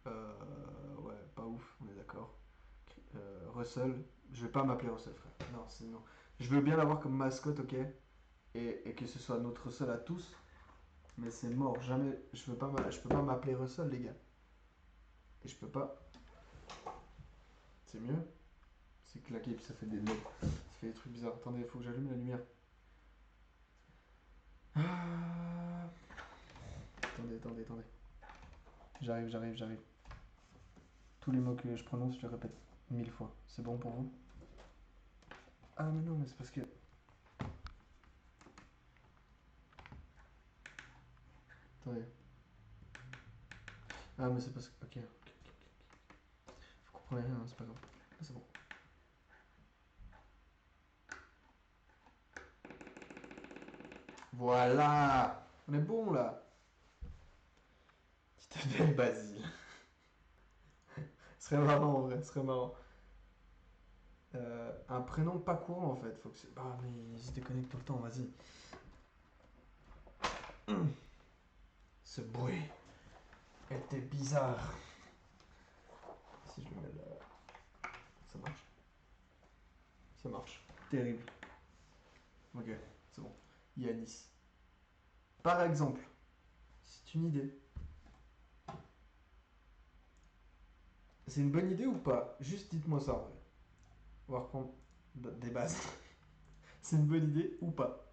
Ouais, pas ouf, on est d'accord. Russell, je vais pas m'appeler Russell, frère. Non, c'est non. Je veux bien l'avoir comme mascotte, ok. Et que ce soit notre Russell à tous. Mais c'est mort, jamais. Je peux pas m'appeler Russell, les gars. Et je peux pas. C'est mieux. C'est claqué, puis ça fait ça fait des trucs bizarres. Attendez, il faut que j'allume la lumière. Ah. Attendez. J'arrive. Tous les mots que je prononce, je les répète 1000 fois. C'est bon pour vous? Ah, mais non, mais c'est parce que. Attendez. Ah, mais c'est parce que. Ok. Vous comprenez rien, hein, c'est pas grave. Ah, c'est bon. Voilà! On est bon là! Tu t'appelles Basile. Ce serait marrant en vrai, ce serait marrant. Un prénom pas courant en fait. Faut que ah, mais il se déconnecte tout le temps, vas-y. Ce bruit était bizarre. Si je le mets là. Ça marche. Ça marche. Terrible. Ok, c'est bon. Yanis. Par exemple, c'est une idée. C'est une bonne idée ou pas? Juste dites-moi ça en vrai. On va reprendre des bases. C'est une bonne idée ou pas?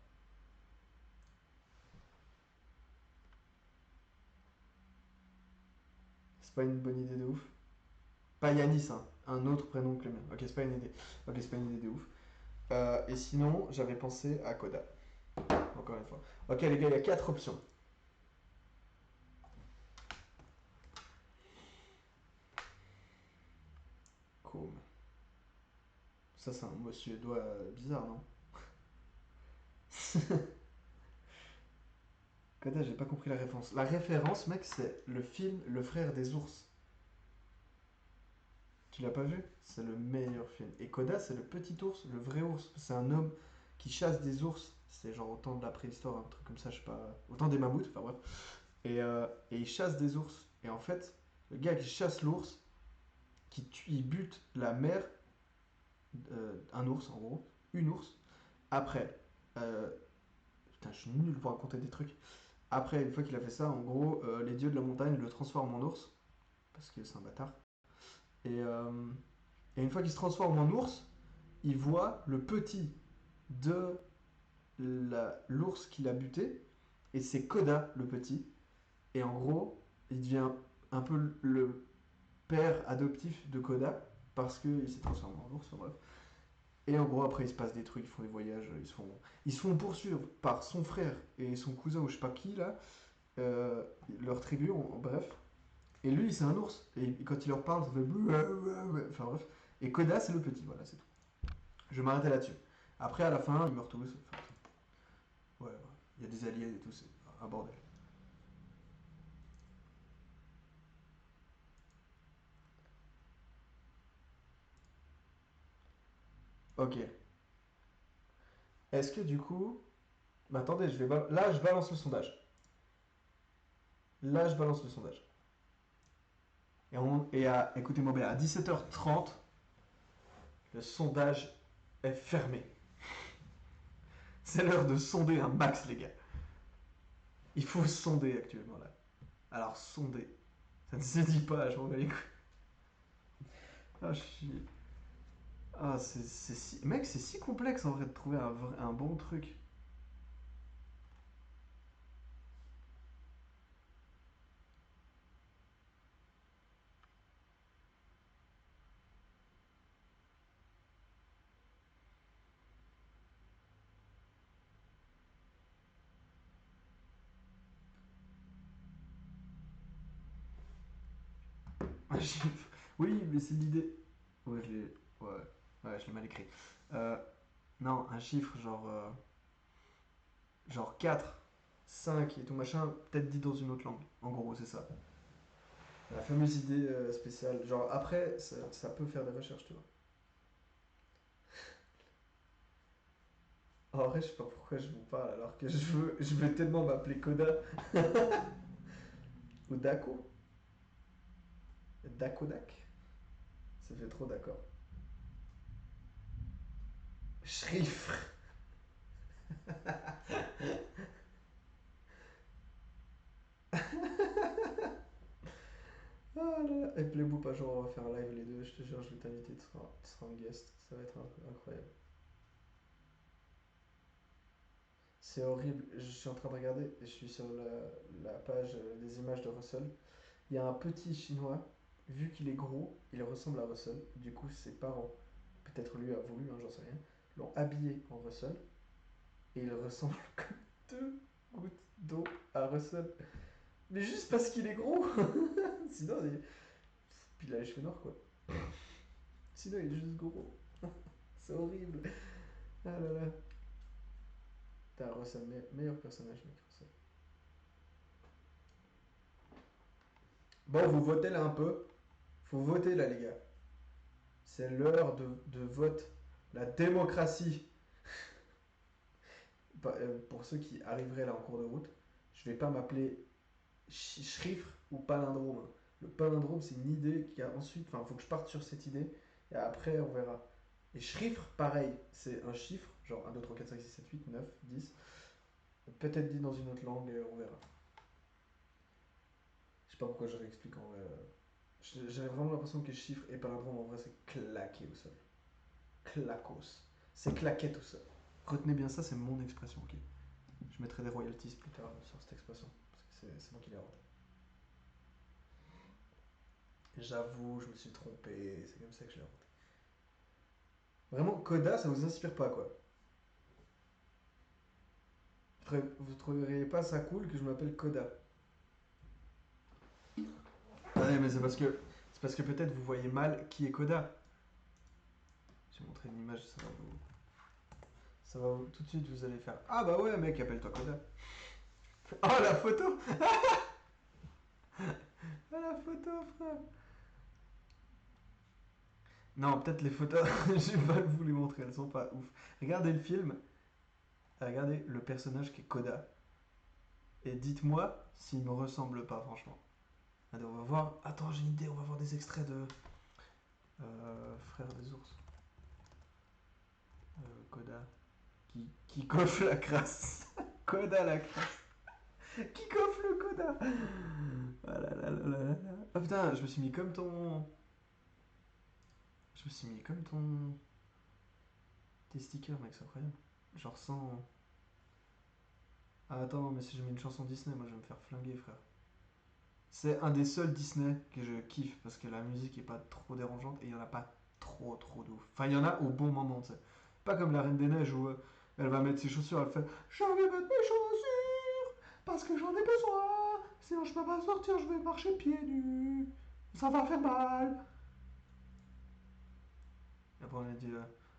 C'est pas une bonne idée de ouf. Pas Yanis, hein. Un autre prénom que le mien. Ok, c'est pas une idée. Ok, c'est pas une idée de ouf. Et sinon, j'avais pensé à Koda. Encore une fois. Ok, les gars, il y a 4 options. Cool. Ça, c'est un mot suédois bizarre, non? Koda, j'ai pas compris la référence. La référence, mec, c'est le film Le Frère des ours. Tu l'as pas vu? C'est le meilleur film. Et Koda, c'est le petit ours, le vrai ours. C'est un homme qui chasse des ours. C'est genre au temps de la préhistoire, un truc comme ça, je sais pas. Au temps des mammouths, enfin bref. Et il chasse des ours. Et en fait, le gars qui chasse l'ours, il bute la mère, un ours en gros, une ours. Après, euh, putain, je suis nul pour raconter des trucs. Après, une fois qu'il a fait ça, en gros, les dieux de la montagne le transforment en ours. Parce que c'est un bâtard. Et, euh, et une fois qu'il se transforme en ours, il voit le petit de l'ours qu'il a buté, et c'est Koda, le petit. Et en gros, il devient un peu le père adoptif de Koda, parce qu'il s'est transformé en ours, bref. Et en gros, après, il se passe des trucs, ils font des voyages, ils se font poursuivre par son frère et son cousin, ou je sais pas qui, là, leur tribu, bref. Et lui, c'est un ours. Et quand il leur parle, ça fait. Enfin bref. Et Koda, c'est le petit, voilà, c'est tout. Je vais m'arrêter là-dessus. Après, à la fin, ils meurent tous. Enfin, ouais, il y a des aliens et tout, c'est un bordel. Ok. Est-ce que du coup. Mais attendez, là, je balance le sondage. Là, je balance le sondage. Écoutez-moi bien, à 17h30, le sondage est fermé. C'est l'heure de sonder un max, les gars. Il faut sonder actuellement, là. Alors, sonder. Ça ne se dit pas, je m'en bats les couilles. Ah, je suis. Ah, c'est si. Mec, c'est si complexe en vrai de trouver un bon truc. Un chiffre. Oui, mais c'est l'idée. Ouais, je l'ai. Ouais, ouais, je l'ai mal écrit. Non, un chiffre genre. Genre 4. 5 et tout machin, peut-être dit dans une autre langue. En gros, c'est ça. La fameuse idée spéciale. Genre, après, ça peut faire des recherches, tu vois. En vrai, je sais pas pourquoi je vous parle alors que je veux tellement m'appeler Koda. Ou Dako. Dakodak. Ça fait trop d'accord. Schrifre. Ah là là. Et Playbook, pas genre, on va faire un live les deux. Je te jure, je vais t'inviter. Tu seras un guest. Ça va être incroyable. C'est horrible. Je suis en train de regarder. Je suis sur la page des images de Russell. Il y a un petit chinois. Vu qu'il est gros, il ressemble à Russell. Du coup, ses parents, peut-être lui a voulu, hein, j'en sais rien, l'ont habillé en Russell. Et il ressemble comme deux gouttes d'eau à Russell. Mais juste parce qu'il est gros. Sinon, puis il a les cheveux noirs, quoi. Sinon, il est juste gros. C'est horrible. Ah là là. T'as Russell, meilleur personnage, mec, Russell. Bon, vous votez là un peu. Faut voter là, les gars. C'est l'heure de vote. La démocratie. Pour ceux qui arriveraient là en cours de route, je vais pas m'appeler chiffre ou palindrome. Le palindrome, c'est une idée qui a ensuite. Enfin, il faut que je parte sur cette idée. Et après, on verra. Et chiffre, pareil. C'est un chiffre, genre 1, 2, 3, 4, 5, 6, 7, 8, 9, 10. Peut-être dit dans une autre langue, et on verra. Je sais pas pourquoi je réexplique en vrai. J'ai vraiment l'impression que chiffre et palindrome, en vrai, c'est claqué au sol. Clacos. C'est claqué tout ça. Retenez bien ça, c'est mon expression, ok. Je mettrai des royalties plus tard sur cette expression. Parce que c'est moi qui l'ai inventé. J'avoue, je me suis trompé. C'est comme ça que je l'ai inventé. Vraiment, Coda, ça vous inspire pas, quoi. Vous trouveriez pas ça cool que je m'appelle Coda? Ouais, mais c'est parce que peut-être vous voyez mal qui est Coda. Je vais montrer une image, ça va tout de suite vous allez faire ah bah ouais mec appelle-toi Coda. Oh la photo. Ah la photo frère. Non peut-être les photos je vais pas vous les montrer, elles sont pas ouf. Regardez le film, regardez le personnage qui est Coda et dites-moi s'il me ressemble pas franchement. Allez on va voir, attends j'ai une idée, on va voir des extraits de Frère des ours. Coda qui coiffe la crasse. Coda la crasse. Qui coiffe le Coda. Ah là là là là là. Ah putain, je me suis mis comme ton. Je me suis mis comme ton. Tes stickers, mec, c'est incroyable. Genre sans. Ah attends, mais si je mets une chanson Disney, moi je vais me faire flinguer, frère. C'est un des seuls Disney que je kiffe parce que la musique est pas trop dérangeante et il y en a pas trop de ouf. Enfin, il y en a au bon moment, tu sais. Pas comme la Reine des Neiges où elle va mettre ses chaussures, elle fait je vais mettre mes chaussures parce que j'en ai besoin. Sinon, je peux pas sortir, je vais marcher pieds nus. Ça va faire mal. Et après, on a dit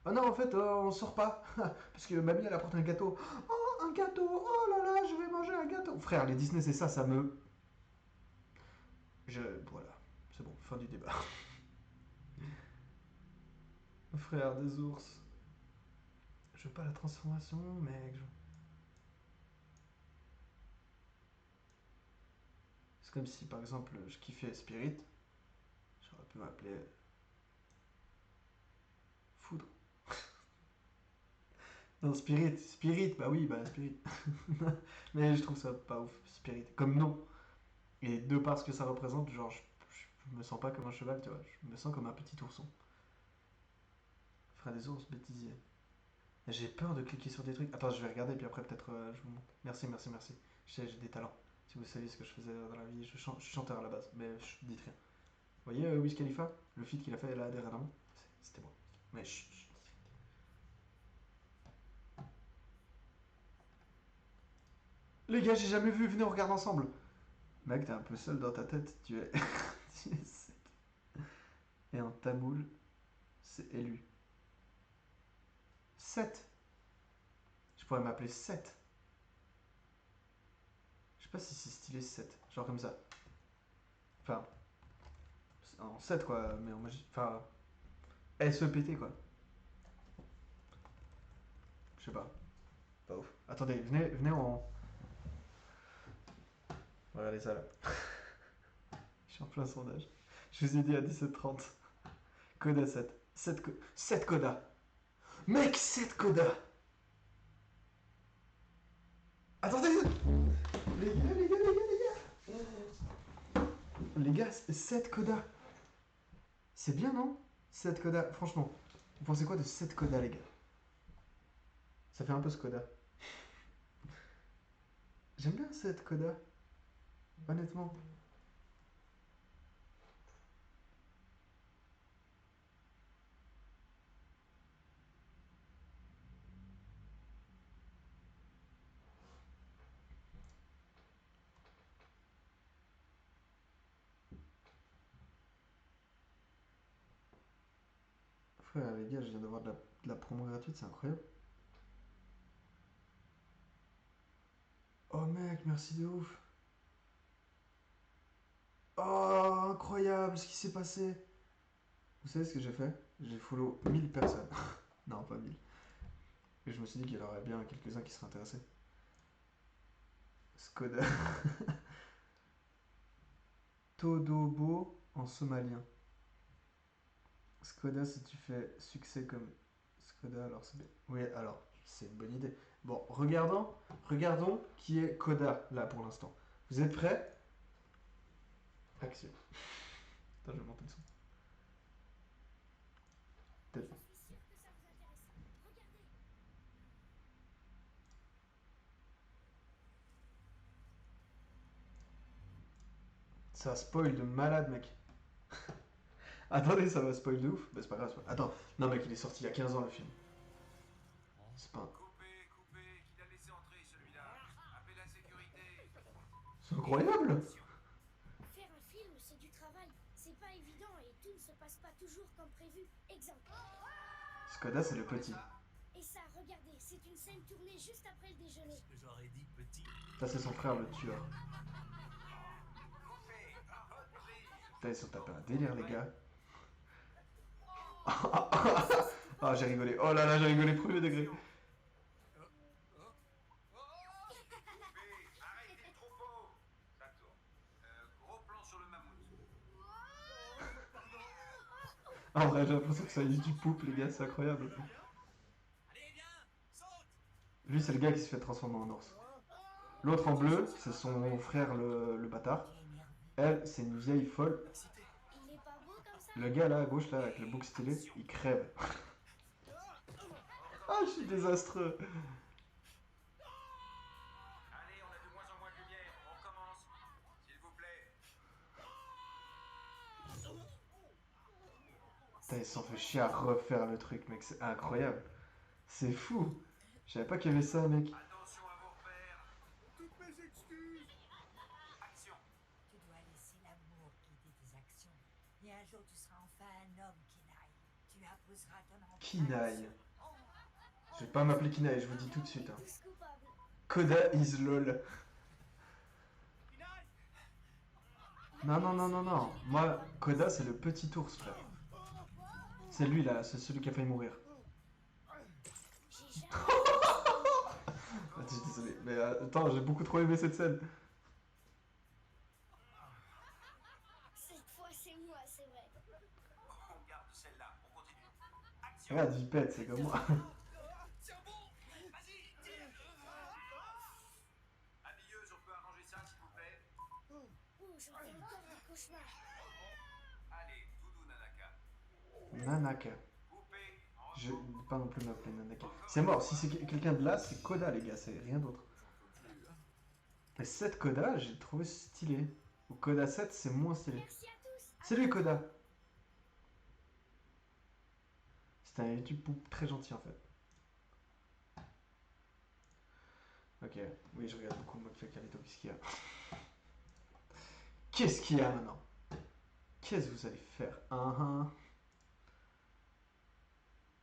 oh non, en fait, on sort pas parce que mamie elle apporte un gâteau. Oh, un gâteau, oh là là, je vais manger un gâteau. Frère, les Disney, c'est ça, ça me. Voilà, c'est bon, fin du débat. Frère des ours. Je veux pas la transformation, mec. C'est comme si, par exemple, je kiffais Spirit. J'aurais pu m'appeler Foudre. Non, Spirit, bah oui, bah Spirit. Mais je trouve ça pas ouf, Spirit. Comme nom. Et de par ce que ça représente, genre, je me sens pas comme un cheval, tu vois. Je me sens comme un petit ourson. Frère des ours, bêtisier. J'ai peur de cliquer sur des trucs. Attends, je vais regarder, puis après, peut-être, je vous montre. Merci, merci, merci. J'ai des talents. Si vous saviez ce que je faisais dans la vie, je suis chanteur à la base, mais je dis rien. Vous voyez Wiz Khalifa, le feat qu'il a fait là dernièrement, c'était moi. Mais chut, chut. Les gars, j'ai jamais vu, venez on regarde ensemble. Mec, t'es un peu seul dans ta tête, tu es. tu es sec. Et en tamoul, c'est élu. 7. Je pourrais m'appeler 7. pas si c'est stylé 7. Genre comme ça. Enfin, en 7 quoi, mais en magie. Enfin, SEPT quoi. Je sais pas. Pas ouf. Attendez, venez en. Regardez ça là. Je suis en plein sondage. Je vous ai dit à 17h30. Coda 7. 7 Coda. Mec, 7 Coda. Attendez. Les gars, 7 Coda. C'est bien, non? 7 Coda. Franchement, vous pensez quoi de 7 Coda, les gars? Ça fait un peu ce Coda. J'aime bien 7 Coda. Honnêtement. Frère, les gars, je viens d'avoir de la promo gratuite, c'est incroyable. Oh mec, merci de ouf. Oh, incroyable ce qui s'est passé. Vous savez ce que j'ai fait? J'ai follow 1000 personnes. Non, pas 1000. Et je me suis dit qu'il y en aurait bien quelques-uns qui seraient intéressés. Skoda. Todobo en somalien. Skoda, si tu fais succès comme Skoda, alors c'est bien. Oui, alors, c'est une bonne idée. Bon, regardons qui est Koda, là, pour l'instant. Vous êtes prêts? Action. Attends, je vais monter le son. Peut-être. Je suis sûre que ça vous intéresse. Regardez. Ça spoil de malade, mec. Attendez, ça va spoil de ouf. Bah, c'est pas grave. Attends, non, mec, il est sorti il y a 15 ans le film. C'est pas. Coupé, qui l'a laissé entrer celui-là. Appelez la sécurité. C'est incroyable! Faire un film, c'est du travail. C'est pas évident et tout ne se passe pas toujours comme prévu. Exemple. Skoda, c'est le petit. Et ça, regardez, c'est une scène tournée juste après le déjeuner. J'aurais dit petit. Ça, c'est son frère, le tueur. Putain, ils sont tapés un délire, les gars. Ah, j'ai rigolé. Oh là là, j'ai rigolé premier degré. Arrêtez le troupeau. Ça tourne. Gros plan sur le mammouth. En vrai, j'ai l'impression que ça y est du poupe, les gars, c'est incroyable. Allez, viens, saute. Lui, c'est le gars qui se fait transformer en ours. L'autre en bleu, c'est son frère, le bâtard. Elle, c'est une vieille folle. Il est pas beau comme ça? Le gars là à gauche, là, avec le bouc stylé, il crève. Ah, je suis désastreux. Allez, on a de moins en moins de lumière. On recommence. S'il vous plaît. Putain, il s'en fait chier à refaire le truc, mec, c'est incroyable. C'est fou. Je savais pas qu'il y avait ça, mec. Attention à vos repères. Toutes mes excuses. Action. Tu dois laisser l'amour guider tes actions. Et un jour, tu seras enfin un homme, Kinaï. Tu imposeras ton empreinte. Kinaï. Je vais pas m'appeler Kinaï, je vous dis tout de suite. Hein. Tous coupables. Koda is lol. Non, non, non, non, non. Moi, Koda, c'est le petit ours, frère. C'est lui, là, c'est celui qui a failli mourir. J'ai jamais... Attends, je suis désolé. Mais attends, j'ai beaucoup trop aimé cette scène. Cette fois, c'est moi, c'est vrai. On garde celle-là. On continue. Action. Regarde, Vipette, c'est comme moi. Tiens bon. Vas-y, tire. Habilleuse, on peut arranger ça, s'il vous plaît. Oh, j'en fais encore des cauchemars. Allez, doudou Nanaka. Nanaka. Coupé. Je ne vais pas non plus m'appeler Nanaka. C'est mort, si c'est quelqu'un de là, c'est Koda, les gars, c'est rien d'autre. Et 7 Koda, j'ai trouvé stylé. Ou Koda 7, c'est moins stylé. Merci à tous. C'est lui, Koda. C'est un YouTube poupe très gentil, en fait. Ok, oui, je regarde beaucoup Mokfek Kalito. Qu'est-ce qu'il y a? Qu'est-ce qu'il y a maintenant? Qu'est-ce que vous allez faire?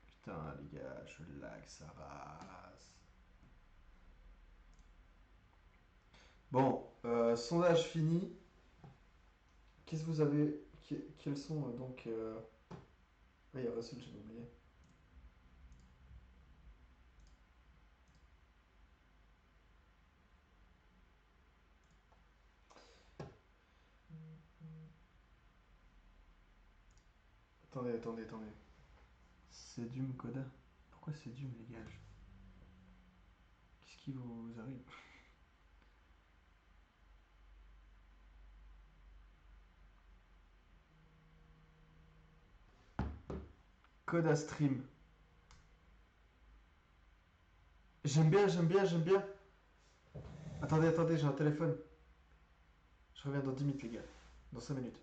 Putain, les gars, je lag sa race. Bon, Sondage fini. Qu'est-ce que vous avez. Quels sont donc. Oui, il y a Russell, j'avais oublié. Attendez. C'est Dum Coda. Pourquoi c'est Dum, les gars? Qu'est-ce qui vous arrive? Coda Stream. J'aime bien. Attendez, j'ai un téléphone. Je reviens dans 10 minutes, les gars. Dans 5 minutes.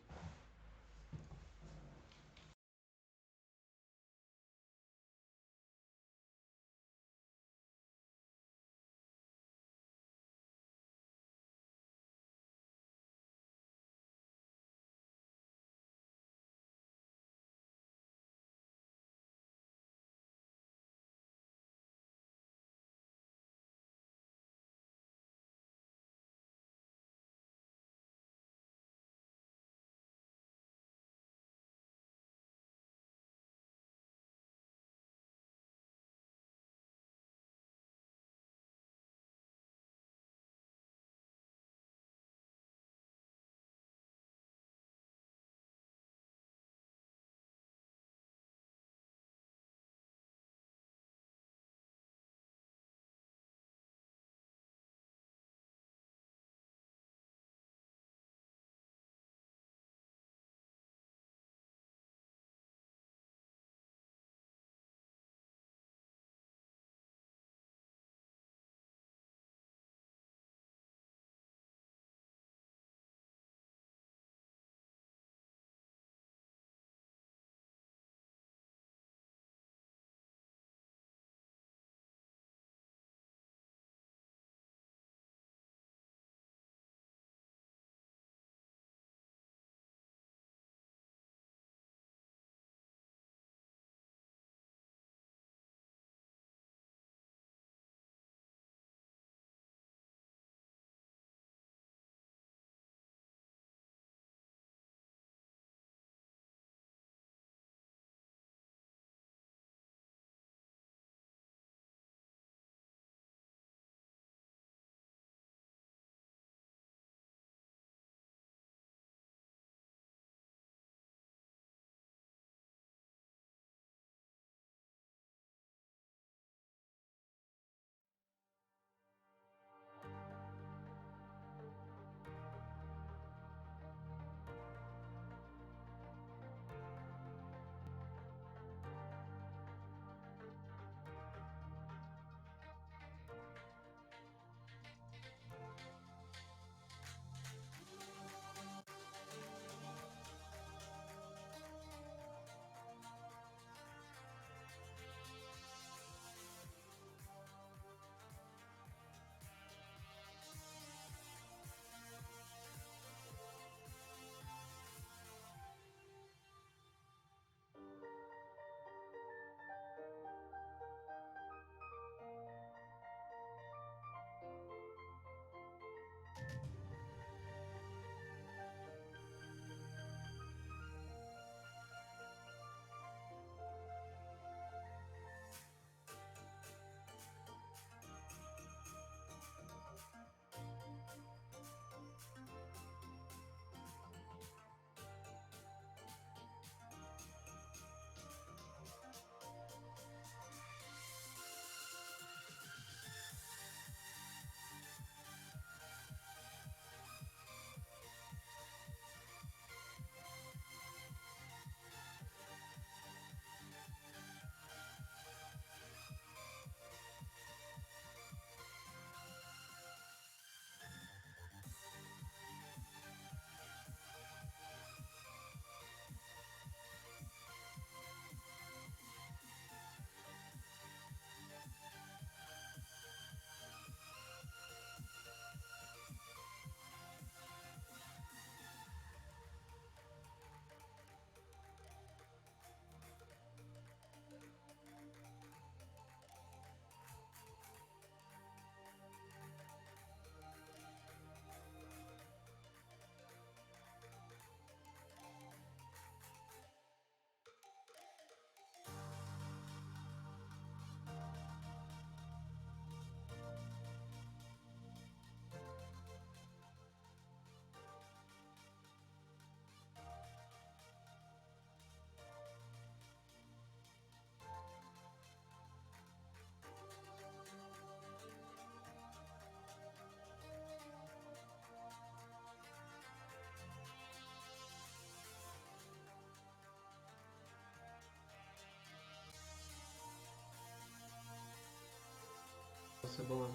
c'est bon.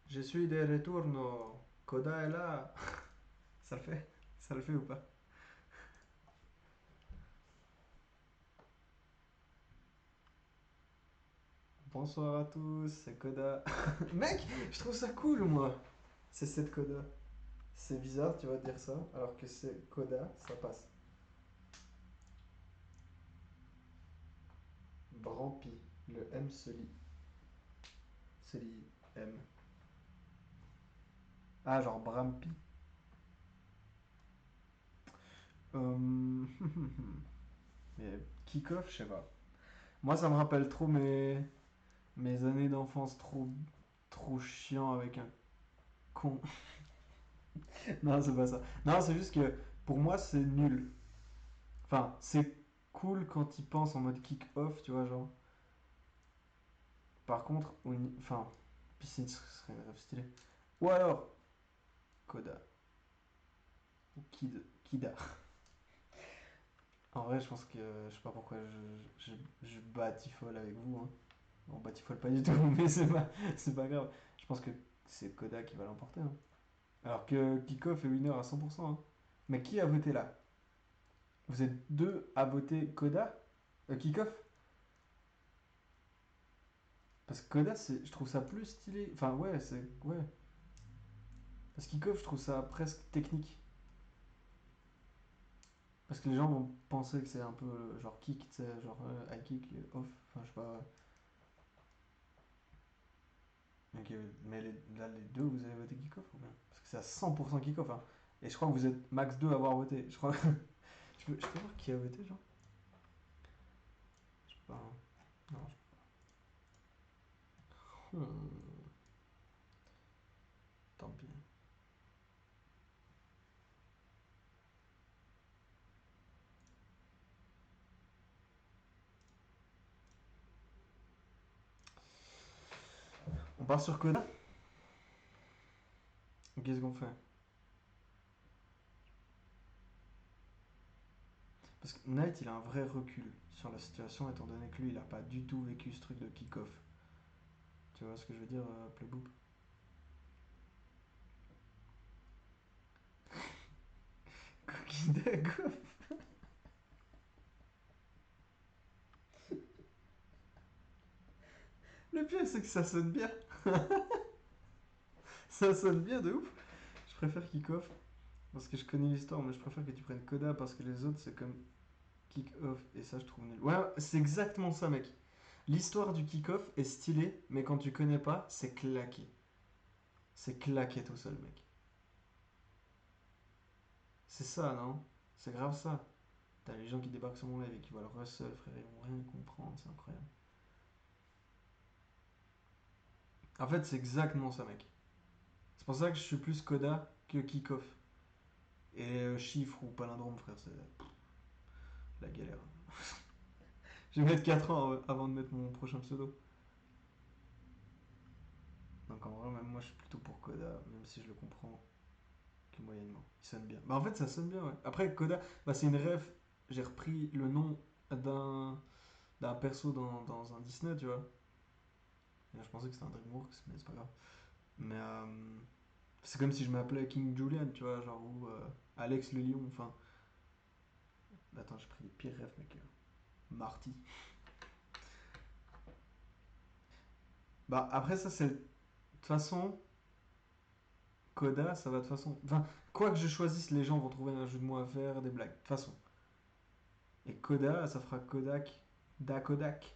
Je suis de retour. Koda est là. Ça le fait? Ça le fait ou pas? Bonsoir à tous, c'est Koda. Mec, je trouve ça cool, moi. C'est cette Koda. C'est bizarre, tu vas dire ça, alors que c'est Koda, ça passe. Brampi, le M se lit. Se lit M. Ah, genre Brampi. Euh... Mais kick-off, je sais pas. Moi, ça me rappelle trop mes années d'enfance trop chiant avec un con. Non, c'est pas ça. Non, c'est juste que pour moi, c'est nul. Enfin, c'est cool quand il pense en mode kick-off, tu vois, genre. Par contre, enfin, piscine ce serait une rêve stylée. Ou alors, Koda. Ou Kida. En vrai, je pense que je sais pas pourquoi je batifole avec vous. Hein. On batifole pas du tout, mais c'est pas grave. Je pense que c'est Koda qui va l'emporter. Hein. Alors que Kickoff est winner à 100%. Hein. Mais qui a voté là? Vous êtes deux à voter Koda? Kickoff? Parce que Koda, je trouve ça plus stylé. Enfin, ouais, c'est. Ouais. Parce que Kickoff, je trouve ça presque technique. Parce que les gens vont penser que c'est un peu genre kick, tu sais, genre high kick, off. Enfin, je sais pas. Ok, mais là, les deux, vous avez voté kick-off ou bien? Parce que c'est à 100% kick-off. Hein. Et je crois que vous êtes max 2 à avoir voté. Je crois. Je peux voir qui a voté, genre? Je sais pas. Hein. Non, tant pis. On part sur Koda? Qu'est-ce qu'on fait? Parce que Knight, il a un vrai recul sur la situation, étant donné que lui, il a pas du tout vécu ce truc de kick-off. Tu vois ce que je veux dire, Playbook? Cookie Dago. Le pire, c'est que ça sonne bien. Ça sonne bien de ouf. Je préfère kick-off parce que je connais l'histoire, mais je préfère que tu prennes Koda parce que les autres, c'est comme kick-off et ça, je trouve nul. Ouais, c'est exactement ça, mec. L'histoire du kick-off est stylée, mais quand tu connais pas, c'est claqué. C'est claqué tout seul, mec. C'est ça, non? C'est grave ça. T'as les gens qui débarquent sur mon live et qui voient le Russell, frère, ils vont rien comprendre, c'est incroyable. En fait, c'est exactement ça, mec. C'est pour ça que je suis plus Koda que kick-off. Et chiffre ou palindrome, frère, c'est la galère. Je vais mettre 4 ans avant de mettre mon prochain pseudo. Donc en vrai, même moi, je suis plutôt pour Koda, même si je le comprends que moyennement. Il sonne bien. Bah en fait, ça sonne bien, ouais. Après, Koda, bah, c'est une ref. J'ai repris le nom d'un perso dans un Disney, tu vois. Et je pensais que c'était un DreamWorks, mais c'est pas grave. Mais c'est comme si je m'appelais King Julian, tu vois, genre, ou Alex le lion, enfin. Attends, j'ai pris les pires refs, mec. Marty. Bah après, ça, c'est. De toute façon, Koda, ça va de toute façon. Enfin, quoi que je choisisse, les gens vont trouver un jeu de mots à faire, des blagues. De toute façon. Et Koda, ça fera Kodak, Da Kodak.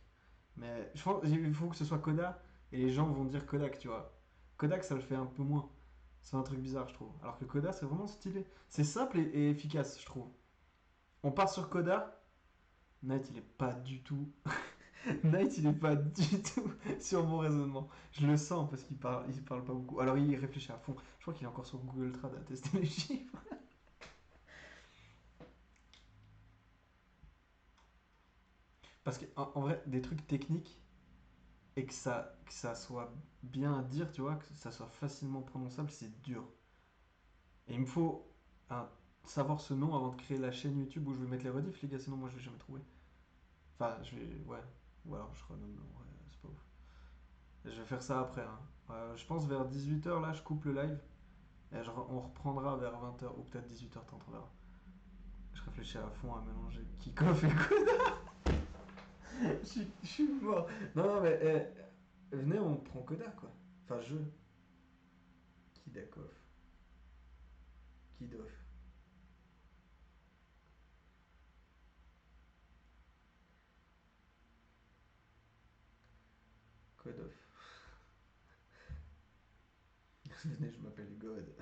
Mais je pense qu'il faut que ce soit Koda et les gens vont dire Kodak, tu vois. Kodak, ça le fait un peu moins. C'est un truc bizarre, je trouve. Alors que Koda, c'est vraiment stylé. C'est simple et efficace, je trouve. On part sur Koda. Night, il est pas du tout. Night, il est pas du tout sur mon raisonnement. Je le sens parce qu'il parle pas beaucoup. Alors il réfléchit à fond. Je crois qu'il est encore sur Google Trad à tester les chiffres. Parce qu'en vrai, des trucs techniques et que ça soit bien à dire, tu vois, que ça soit facilement prononçable, c'est dur. Et il me faut un- savoir ce nom avant de créer la chaîne YouTube où je vais mettre les rediffs, les gars, sinon moi je vais jamais trouver. Enfin, je vais. Ouais. Ou alors je renomme, ouais, c'est pas ouf. Je vais faire ça après. Hein. Je pense vers 18h, là, je coupe le live. Et on reprendra vers 20h ou peut-être 18h30, on verra. Je réfléchis à fond à mélanger Kickoff et Koda. Je suis mort. Non, non, mais venez, on prend Koda, quoi. Enfin, je. Kidakov. Kidoff. Kodoff. Venez, je m'appelle God.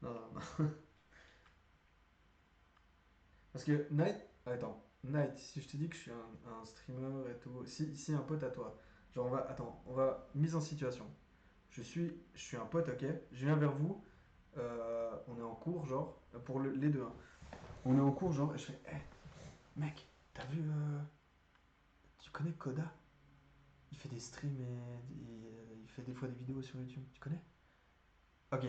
Non, non, non. Parce que Night. Attends, Night, si je te dis que je suis un streamer et tout. Si un pote à toi. Genre, on va. Attends, on va. Mise en situation. Je suis un pote, ok. Je viens vers vous. On est en cours, genre. Pour les deux. Hein. On est en cours, genre. Et je fais. Hé, mec, t'as vu. Tu connais Koda? Il fait des streams et il fait des fois des vidéos sur YouTube. Tu connais? Ok.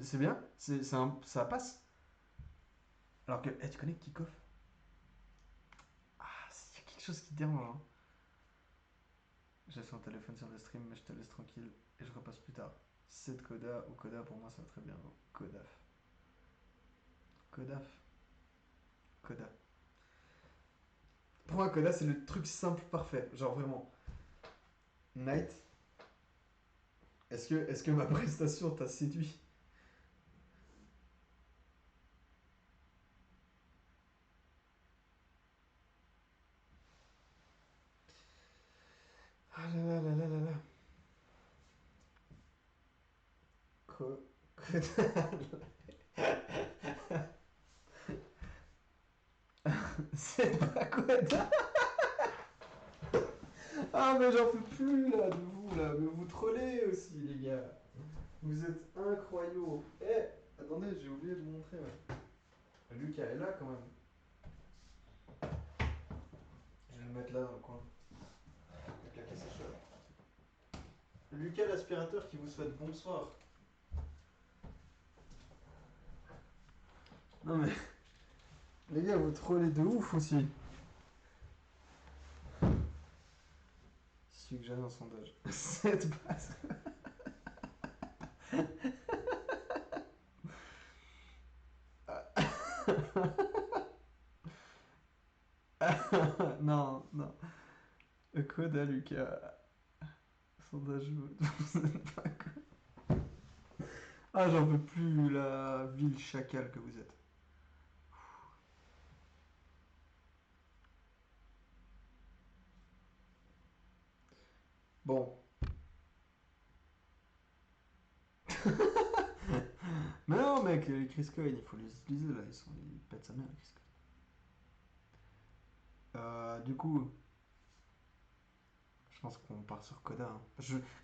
C'est bien? Ça passe? Alors que. Tu connais Kickoff? Ah, il y a quelque chose qui te dérange. Hein. J'ai son téléphone sur le stream, mais je te laisse tranquille et je repasse plus tard. Si c'est de Koda ou Koda, pour moi ça va très bien. Kodaf. Kodaf. Koda. Pour moi, Koda, c'est le truc simple parfait. Genre vraiment. Night. Est-ce que ma prestation t'a séduit? Ah là là là là là là. Koda. C'est pas Koda. Ah, mais j'en peux plus là de vous là. Mais vous trollez aussi, les gars. Vous êtes incroyables. Attendez, j'ai oublié de vous montrer. Ouais. Lucas est là quand même. Je vais le mettre là dans le coin. Avec la caisse à cheveux. Lucas l'aspirateur qui vous souhaite bonsoir. Non mais. Les gars, vous trollez de ouf aussi. Celui que j'avais un sondage. Cette base. Non, non. Koda, Lucas. Sondage. Vous êtes pas quoi. Ah, j'en peux plus, la ville chacal que vous êtes. Bon. Mais non, mec, les Chris Cohen, il faut les utiliser là. Ils pètent sa mère, les Chris Cohen. Du coup, je pense qu'on part sur Koda. Hein.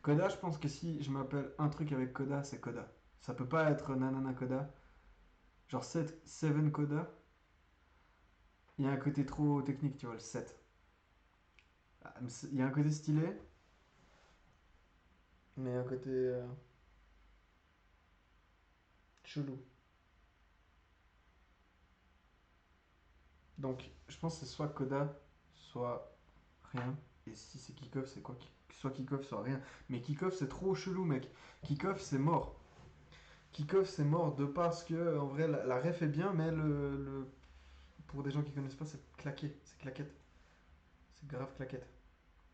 Koda, je pense que si je m'appelle un truc avec Koda, c'est Koda. Ça peut pas être Nanana Koda. Genre 7 Koda. Il y a un côté trop technique, tu vois, le 7. Il y a un côté stylé, mais un côté chelou. Donc, je pense que c'est soit Koda, soit rien. Et si c'est Kickoff, c'est quoi? Soit Kickoff, soit rien. Mais Kickoff, c'est trop chelou, mec. Kickoff, c'est mort. Kickoff, c'est mort de parce que, en vrai, la ref est bien, mais pour des gens qui connaissent pas, c'est claqué. C'est claquette. C'est grave claquette.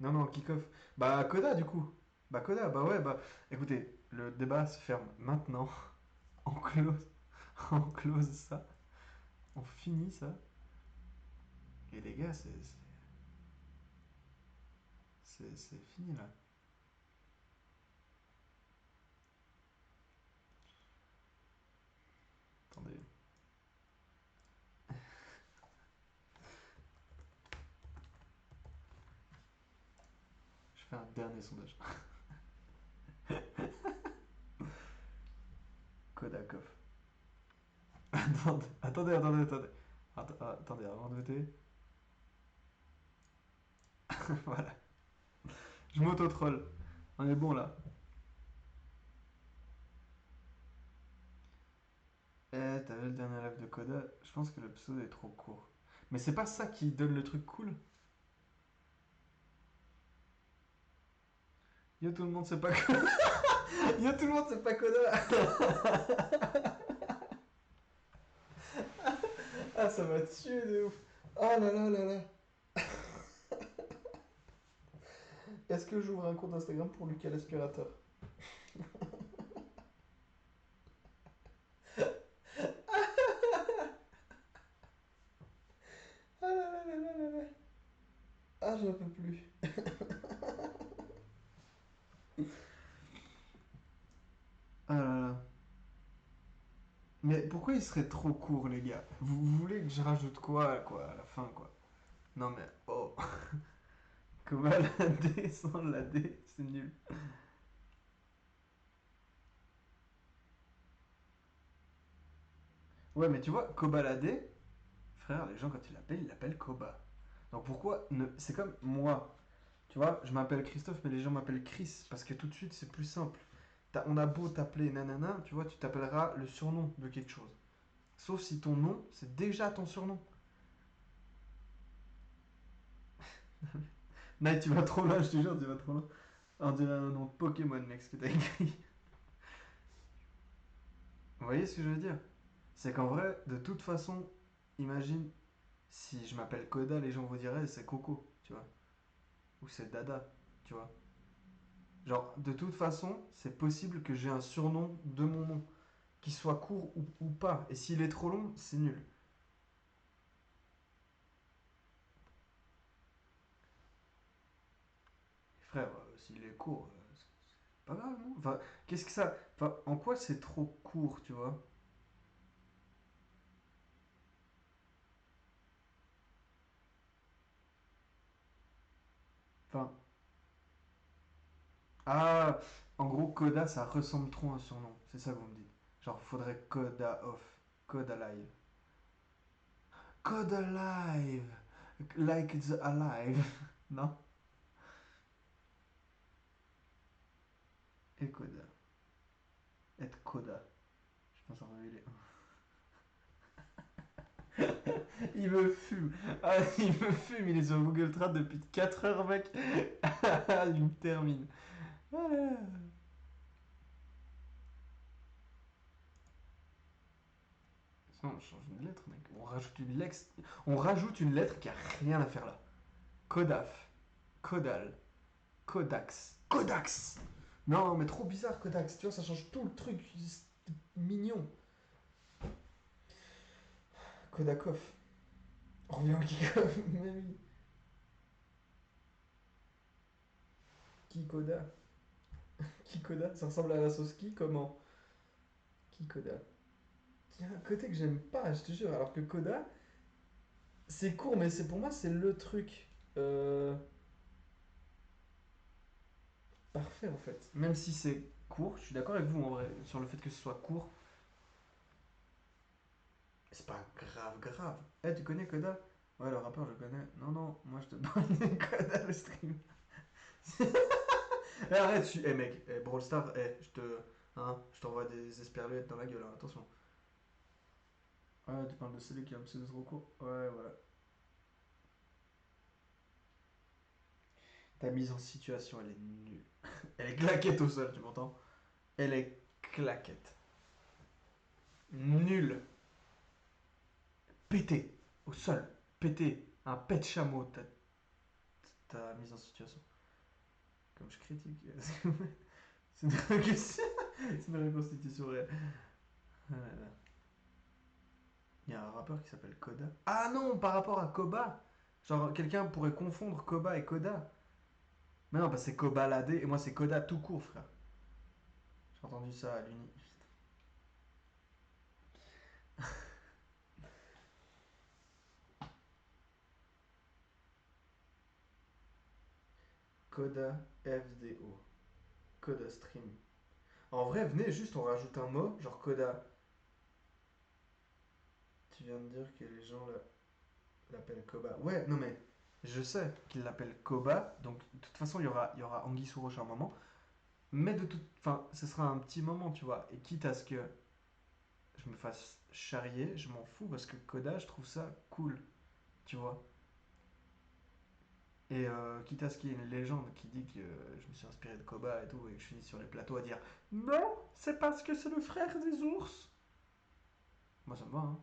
Non, non, Kickoff. Bah, Koda, du coup. Bah, Koda, bah ouais, bah. Écoutez, le débat se ferme maintenant. On close. On close ça. On finit ça. Et les gars, c'est fini là. Attendez. Je fais un dernier sondage. Kodakov. Attendez. Attendez, avant de voter. Voilà. Je m'auto-troll. On est bon là. T'as vu le dernier live de Koda? Je pense que le pseudo est trop court. Mais c'est pas ça qui donne le truc cool? Yo, tout le monde sait pas Koda. Yo, tout le monde sait pas Koda. Ah, ça m'a tué de ouf. Oh là là là là. Est-ce que j'ouvre un compte Instagram pour Lucas l'aspirateur? Ah là là là là là là. Ah, j'en peux plus. Ah là là. Mais pourquoi il serait trop court, les gars? Vous voulez que je rajoute quoi à la fin, quoi? Non mais, oh. Comment la D sans la D, c'est nul. Ouais, mais tu vois, Kobalade, frère, les gens quand ils l'appellent Koba. Donc pourquoi ne... C'est comme moi. Tu vois, je m'appelle Christophe, mais les gens m'appellent Chris, parce que tout de suite, c'est plus simple. On a beau t'appeler nanana, tu vois, tu t'appelleras le surnom de quelque chose. Sauf si ton nom, c'est déjà ton surnom. Night, tu vas trop loin, je te jure, tu vas trop loin. On dirait un nom de Pokémon, mec, ce que t'as écrit. Vous voyez ce que je veux dire? C'est qu'en vrai, de toute façon, imagine, si je m'appelle Koda, les gens vous diraient c'est Coco, tu vois. Ou c'est Dada, tu vois. Genre, de toute façon, c'est possible que j'ai un surnom de mon nom, qui soit court ou pas. Et s'il est trop long, c'est nul. Frère, s'il est court, c'est pas grave, non? Enfin, qu'est-ce que ça. Enfin, en quoi c'est trop court, tu vois? Enfin. Ah, en gros, Koda, ça ressemble trop à un surnom. C'est ça que vous me dites. Genre, faudrait Koda off. Koda live. Koda live! Like it's alive. Non? Et Koda. Et Koda. Je pense en révéler un. Il me fume. Ah, il me fume. Il est sur Google Trad depuis 4 heures, mec. Il me termine. Voilà. Sinon, on change une lettre, mec. On rajoute une lettre qui a rien à faire là. Kodaf. Kodal. Kodax. Kodax! Non, mais trop bizarre, Kodax. Tu vois, ça change tout le truc. C'est mignon. Kodakov. On revient au Kikov. Mais oui. Kikoda. Kikoda, ça ressemble à la sauce qui? Comment? Kikoda. Il y a un côté que j'aime pas, je te jure. Alors que Koda, c'est court, mais c'est pour moi, c'est le truc parfait en fait. Même si c'est court, je suis d'accord avec vous en vrai, sur le fait que ce soit court. C'est pas grave, grave. Eh, tu connais Koda? Ouais, le rappeur, je le connais. Non, non, moi je te parle de Koda le stream. Eh, arrête, eh mec, Brawl Stars, je t'envoie des esperluettes dans la gueule, hein, attention. Ouais, tu parles de celui qui a un pseudo trop court. Ouais, voilà. Ta mise en situation, elle est nulle. Elle est claquette au sol, tu m'entends? Elle est claquette. Nulle. Pété. Au sol. Pété. Un pet de chameau, ta mise en situation. Comme je critique. C'est une reconstitution réelle. Ah là là. Il y a un rappeur qui s'appelle Koda. Ah non, par rapport à Koba. Genre, quelqu'un pourrait confondre Koba et Koda. Mais non, bah c'est Kobalade et moi c'est Koda tout court, frère. J'ai entendu ça à l'uni. Koda FDO. Koda Stream. En vrai, venez juste, on rajoute un mot, genre Koda. Tu viens de dire que les gens l'appellent Koba. Ouais, non mais, je sais qu'ils l'appellent Koba, donc de toute façon, il y aura Anguille sous roche à un moment. Mais de toute. Enfin, ce sera un petit moment, tu vois. Et quitte à ce que je me fasse charrier, je m'en fous parce que Koda, je trouve ça cool, tu vois. Et quitte à ce qu'il y ait une légende qui dit que je me suis inspiré de Koba et tout, et que je finis sur les plateaux à dire non, c'est parce que c'est le frère des ours. Moi ça me va, hein.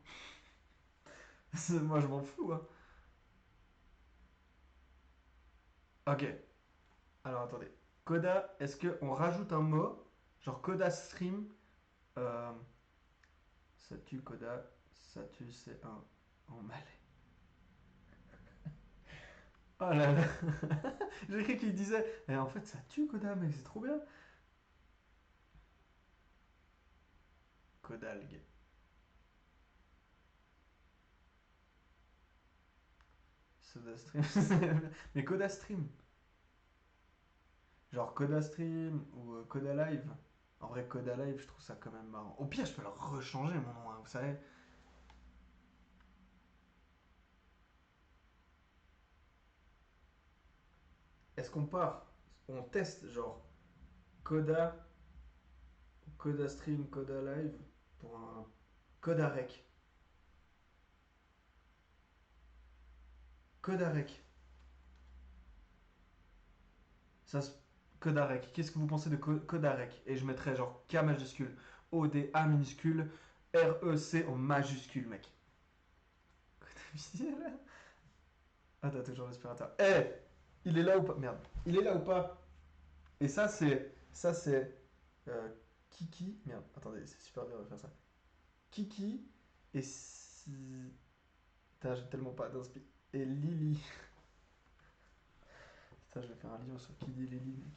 Moi je m'en fous, hein. Ok, alors attendez. Coda, est-ce qu'on rajoute un mot, genre Coda Stream, euh, ça tue Coda, ça tue c'est un en malais. Oh là là. J'ai cru qu'il disait, eh, en fait ça tue Coda, mec, c'est trop bien. Codalgue. Soda Stream. Mais Coda Stream. Genre Coda Stream ou Coda Live. En vrai, Coda Live, je trouve ça quand même marrant. Au pire, je peux leur rechanger mon nom, hein, vous savez. Est-ce qu'on part, on teste genre Coda, Coda Stream, Coda Live pour un Coda Rec. Coda Rec. Ça se... Coda Rec. Qu'est-ce que vous pensez de Coda Rec? Et je mettrais genre K majuscule, O-D-A minuscule, R-E-C en majuscule, mec. Coda visuel. Ah, t'as toujours l'aspirateur. Eh, il est là ou pas? Merde. Il est là ou pas? Et ça, c'est. Ça, c'est. Kiki. Merde, attendez, c'est super dur de faire ça. Kiki et. Putain, j'ai tellement pas d'inspi. Et Lily. Putain, je vais faire un livre sur qui dit Lily, mec.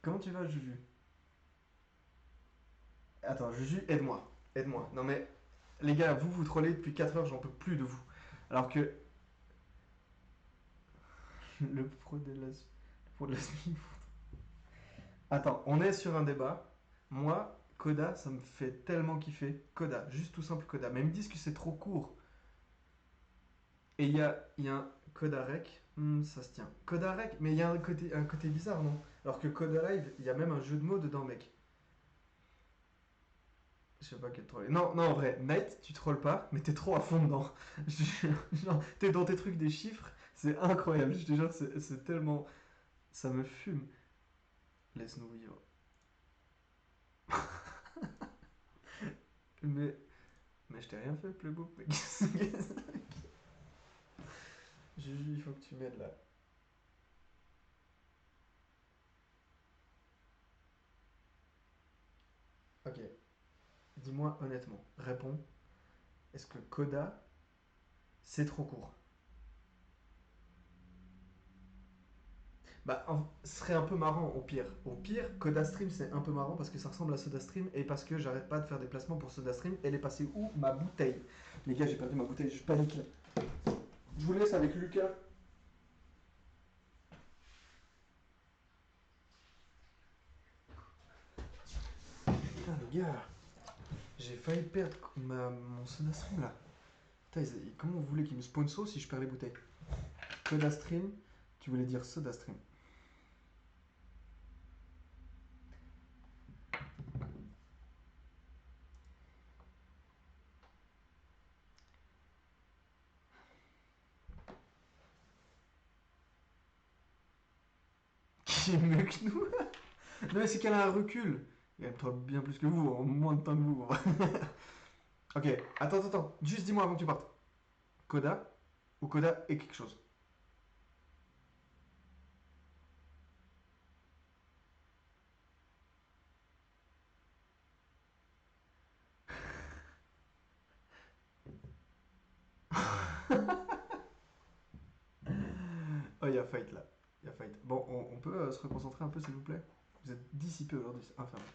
Comment tu vas, Juju? Attends, Juju, aide-moi. Aide-moi. Non, mais. Les gars, vous trollez depuis 4 heures, j'en peux plus de vous. Alors que. Le pro de la. Le pro de la semaine. Attends, on est sur un débat. Moi, Coda, ça me fait tellement kiffer. Coda, juste tout simple Coda. Mais ils me disent que c'est trop court. Et il y a un Coda Rec, ça se tient. Coda Rec, mais il y a un côté bizarre, non? Alors que Coda Live, il y a même un jeu de mots dedans, mec. Je sais pas quel troll. Non, non, en vrai, Night, tu trolls pas, mais t'es trop à fond dedans. Genre, t'es dans tes trucs des chiffres, c'est incroyable. Je te jure, c'est tellement. Ça me fume. Laisse-nous vivre. Mais. Mais je t'ai rien fait, Playbook, mec. Juju, il faut que tu m'aides là. Ok, dis-moi honnêtement, réponds. Est-ce que Coda, c'est trop court? Bah, ce serait un peu marrant au pire. Au pire, Coda Stream, c'est un peu marrant parce que ça ressemble à Soda Stream et parce que j'arrête pas de faire des placements pour Soda Stream. Elle est passée où ma bouteille? Les gars, j'ai perdu ma bouteille, je panique là. Je vous laisse avec Lucas. Putain, les gars, j'ai failli perdre mon Soda Stream là. Putain, comment vous voulez qu'ils me sponsor si je perds les bouteilles? Coda Stream, tu voulais dire Soda Stream. Qui est mieux que nous? Non, mais c'est qu'elle a un recul. Et elle troll bien plus que vous, en moins de temps que vous. Ok, attends. Juste dis-moi avant que tu partes. Coda ou Coda et quelque chose? Oh, il y a fight là. Il y a fight. Bon, on peut se reconcentrer un peu, s'il vous plaît? Vous êtes dissipé aujourd'hui, c'est infernal.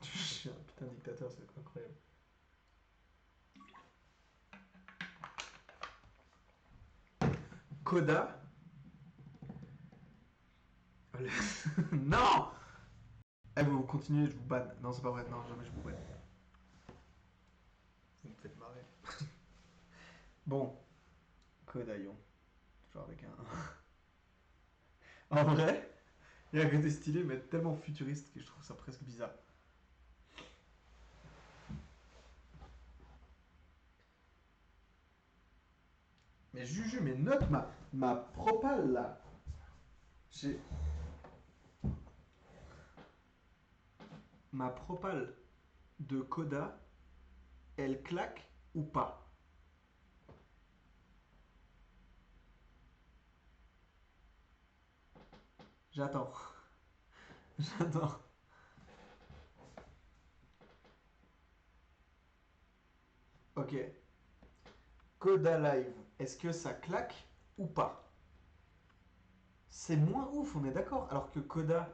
Je suis un putain de dictateur, c'est incroyable. Coda. Non. Eh, vous continuez, je vous banne. Non, c'est pas vrai, non, jamais je vous banne. Vous me faites marrer. Bon, Kodayon. Toujours avec un. En vrai, il y a un côté stylé, mais tellement futuriste que je trouve ça presque bizarre. Mais Juju, mais note ma propale là. J'ai. Ma propale de Coda, elle claque ou pas? J'attends. J'attends. Ok. Coda Live, est-ce que ça claque ou pas? C'est moins ouf, on est d'accord. Alors que Coda,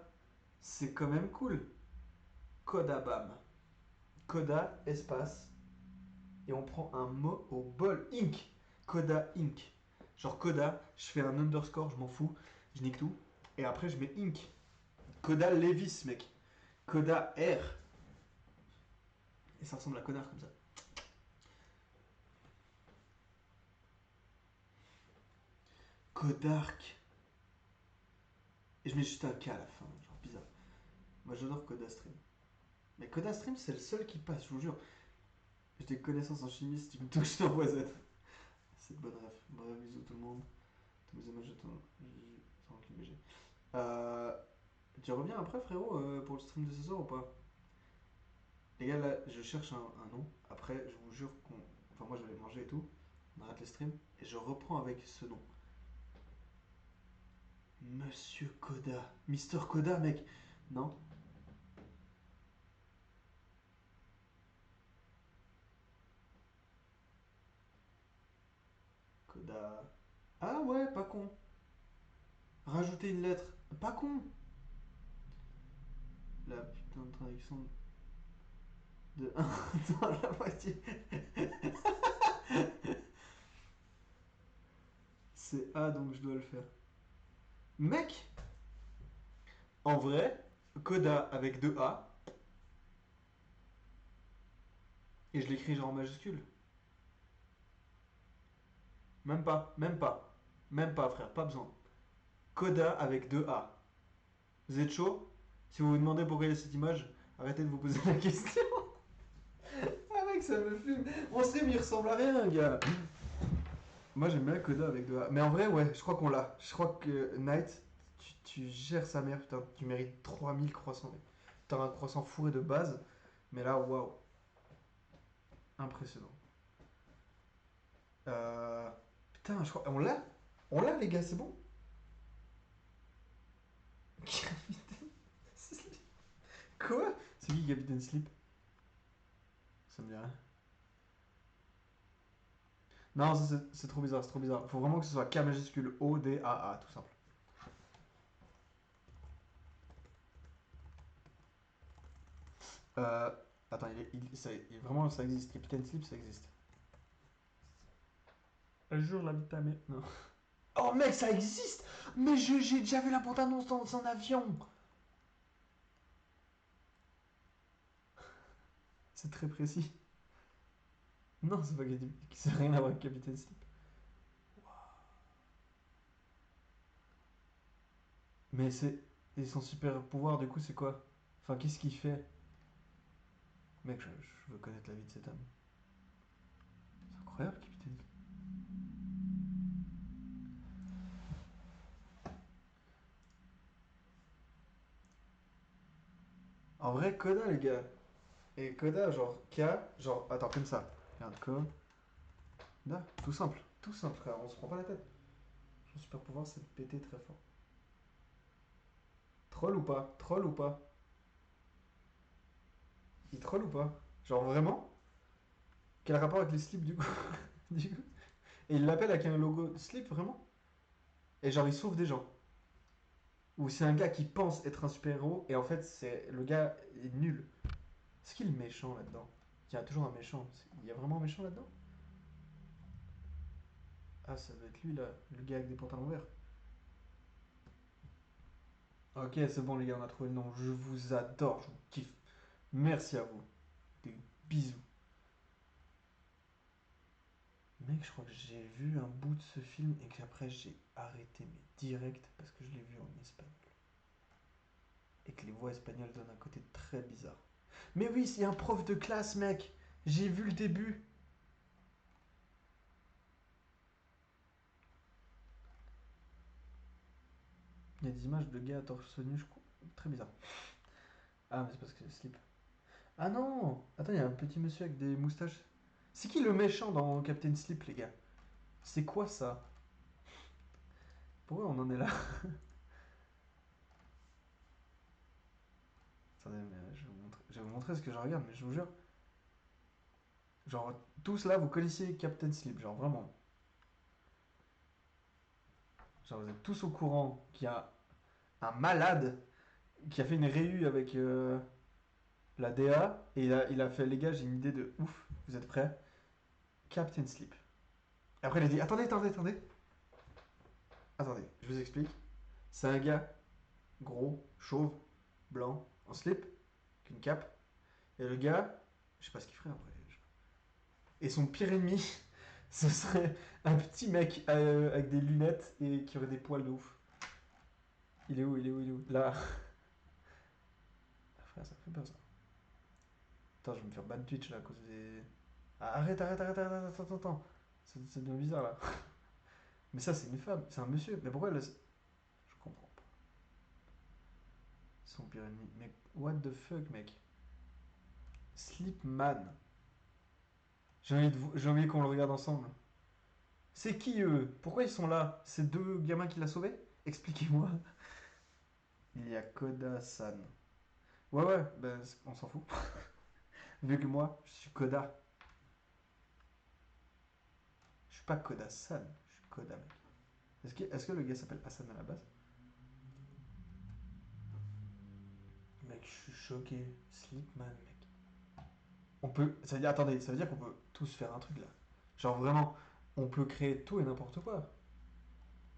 c'est quand même cool. Coda Bam. Coda, espace. Et on prend un mot au bol. Inc. Coda Inc. Genre Coda, je fais un underscore, je m'en fous. Je nique tout. Et après, je mets Inc. Coda Levis, mec. Coda R. Et ça ressemble à connard comme ça. Codark. Et je mets juste un K à la fin, genre bizarre. Moi j'adore Coda Stream. Mais Coda Stream, c'est le seul qui passe, je vous jure. J'ai des connaissances en chimie, si tu me touches, je t'envoie Z. C'est de bonne rêve. Bref, bisous tout le monde. Tous mes images, j'attends le BG. Tu reviens après, frérot, pour le stream de ce soir ou pas? Les gars, là, je cherche un nom. Après, je vous jure qu'on. Enfin, moi, je vais aller manger et tout. On arrête le stream. Et je reprends avec ce nom. Monsieur Coda. Mister Coda, mec. Non? Coda. Ah ouais, pas con. Rajouter une lettre. Pas con. La putain de traduction de 1 dans la moitié. C'est A donc je dois le faire. Mec, en vrai, Coda avec 2 A. Et je l'écris genre en majuscule. Même pas, même pas. Même pas, frère, pas besoin. Coda avec 2 A. Vous êtes chaud? Si vous vous demandez pourquoi il y a cette image, arrêtez de vous poser la question. Ah mec, ça me fume. Mon stream il ressemble à rien, gars. Moi j'aime bien Coda avec 2 A. Mais en vrai, ouais, je crois qu'on l'a. Je crois que Night, tu gères sa mère, putain, tu mérites 3000 croissants, mec. T'as un croissant fourré de base, mais là, waouh. Impressionnant. Putain, je crois. On l'a? On l'a, les gars, c'est bon? Capitaine Slip. Quoi? C'est qui Capitaine Slip? Ça me dit rien. Non, c'est trop bizarre, c'est trop bizarre. Faut vraiment que ce soit K majuscule O D A A, tout simple. Euh, Attends, vraiment ça existe. Capitaine Slip, ça existe. Un jour la vie de ta mère. Non. Oh mec, ça existe! Mais j'ai déjà vu la bande-annonce dans un avion! C'est très précis. Non, c'est pas ça n'a rien à voir avec Capitaine Slip. Mais c'est. Et son super pouvoir, du coup, c'est quoi? Enfin, qu'est-ce qu'il fait? Mec, je veux connaître la vie de cet homme. C'est incroyable, Capitaine Slip. En vrai, Coda, les gars. Et Coda, genre K, genre. Attends, comme ça. Regarde, Coda. Tout simple. Tout simple, frère. On se prend pas la tête. Son super pouvoir, c'est de péter très fort. Troll ou pas? Troll ou pas? Il troll ou pas? Genre vraiment? Quel rapport avec les slips du coup? Du coup Et il l'appelle avec un logo slip vraiment? Et genre il sauve des gens. Ou c'est un gars qui pense être un super-héros et en fait c'est le gars est nul. C'est qui le méchant là-dedans? Il y a toujours un méchant. Il y a vraiment un méchant là-dedans? Ah ça doit être lui là, le gars avec des pantalons verts. Ok c'est bon les gars, on a trouvé le nom. Je vous adore, je vous kiffe. Merci à vous. Des bisous. Mec, je crois que j'ai vu un bout de ce film et qu'après j'ai arrêté, mais direct, parce que je l'ai vu en espagnol. Et que les voix espagnoles donnent un côté très bizarre. Mais oui, c'est un prof de classe, mec. J'ai vu le début. Il y a des images de gars à torse nu, je crois. Très bizarre. Ah, mais c'est parce que c'est le slip. Ah non! Attends, il y a un petit monsieur avec des moustaches. C'est qui le méchant dans Captain Slip, les gars? C'est quoi ça? Pourquoi on en est là? Attendez, mais je vais vous montrer ce que je regarde, mais je vous jure. Genre, tous là, vous connaissiez Captain Slip, genre vraiment. Genre, vous êtes tous au courant qu'il y a un malade qui a fait une réu avec la DA et il a fait, les gars, j'ai une idée de ouf. Vous êtes prêts? Captain Slip. Et après, il a dit, attendez. Attendez, je vous explique. C'est un gars gros, chauve, blanc, en slip, avec une cape. Et le gars, je sais pas ce qu'il ferait après. Et son pire ennemi, ce serait un petit mec avec des lunettes et qui aurait des poils de ouf. Il est où? Là. Ah, frère, ça fait peur ça. Attends, je vais me faire ban Twitch là à cause des. Ah, arrête, attends. Ça devient bizarre là. Mais ça, c'est une femme, c'est un monsieur. Mais pourquoi elle. Je comprends pas. Son pire ennemi. Mec, what the fuck, mec? Slipman. J'ai envie qu'on le regarde ensemble. C'est qui eux? Pourquoi ils sont là? C'est deux gamins qui l'a sauvé? Expliquez-moi. Il y a Koda-san. Ouais, ben on s'en fout. Vu que moi, je suis Koda. Je suis pas Koda-san, je suis Koda, mec. Est-ce que le gars s'appelle Hassan à la base? Mec, je suis choqué. Slipman, mec. On peut. Attendez, ça veut dire qu'on peut tous faire un truc là. Genre vraiment, on peut créer tout et n'importe quoi.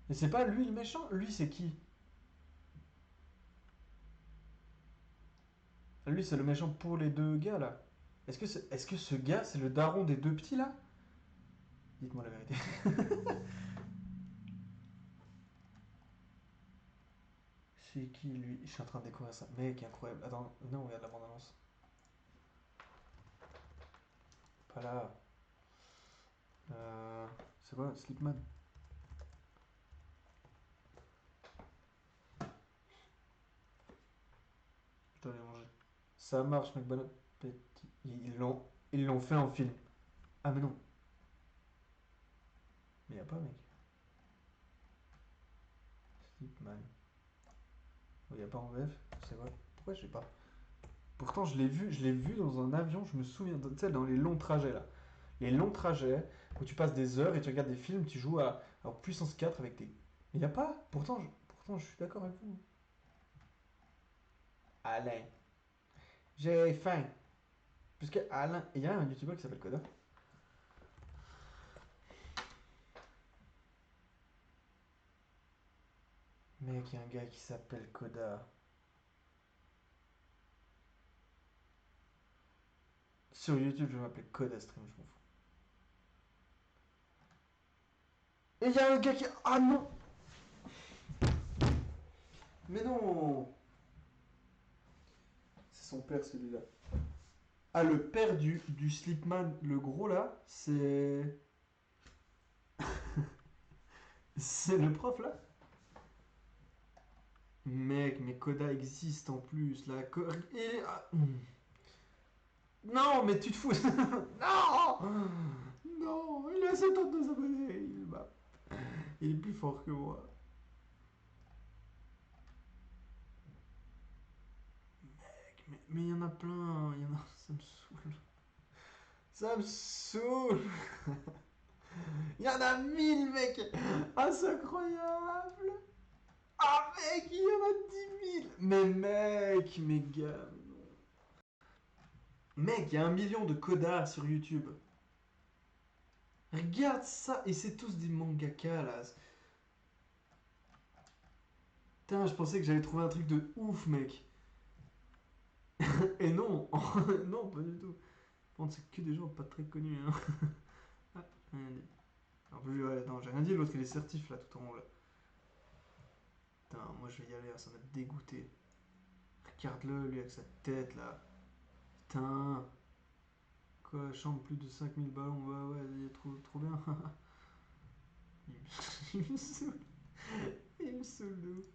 Et c'est pas lui le méchant? Lui, c'est qui? Lui, c'est le méchant pour les deux gars là. Est-ce que ce gars, c'est le daron des deux petits là? Dites-moi la vérité. C'est qui lui? Je suis en train de découvrir ça. Mec, incroyable. Attends, non, regarde la bande-annonce. Pas là. C'est quoi? Slipman. Je dois aller manger. Ça marche, mec, bon appétit. Ils l'ont fait en film. Ah, mais non. Mais y a pas, mec. Slipman. Oh, y a pas en VF? C'est vrai. Pourquoi je sais pas? Pourtant, je l'ai vu dans un avion, je me souviens, tu sais, dans les longs trajets là. Les longs trajets où tu passes des heures et tu regardes des films, tu joues à puissance 4 avec des. Mais y a pas! Pourtant, je suis d'accord avec vous. Alain, j'ai faim. Parce que Alain, il y a un youtubeur qui s'appelle Koda. Mec, il y a un gars qui s'appelle Koda. Sur YouTube, je vais m'appeler Koda Stream, je m'en fous. Et il y a un gars qui. Ah non! Mais non! C'est son père celui-là. Ah, le père du Slipman, le gros là, c'est. C'est le prof là? Mec, mais Koda existe en plus là. Non, mais tu te fous. Non! Non, il a 72 abonnés. Il est plus fort que moi. Mec, mais il y en a plein. Il y en a. Ça me saoule. Ça me saoule. Il y en a 1000, mec. Ah, c'est incroyable. Ah, mec, il y en a 10 000. Mais mec, mes gars. Mec, il y a 1 million de codards sur YouTube. Regarde ça. Et c'est tous des mangaka là. Putain, je pensais que j'allais trouver un truc de ouf, mec. Et non. Non, pas du tout. Par contre, c'est que des gens pas très connus. Hein. Ah, rien dit. En plus, ouais, non, j'ai rien dit. L'autre, il est certif là, tout en haut là. Putain, moi je vais y aller, ça m'a dégoûté. Regarde-le, lui, avec sa tête là. Putain. Quoi, chambre plus de 5000 ballons? Ouais, il est trop bien. Il me saoule. Il me saoule de ouf.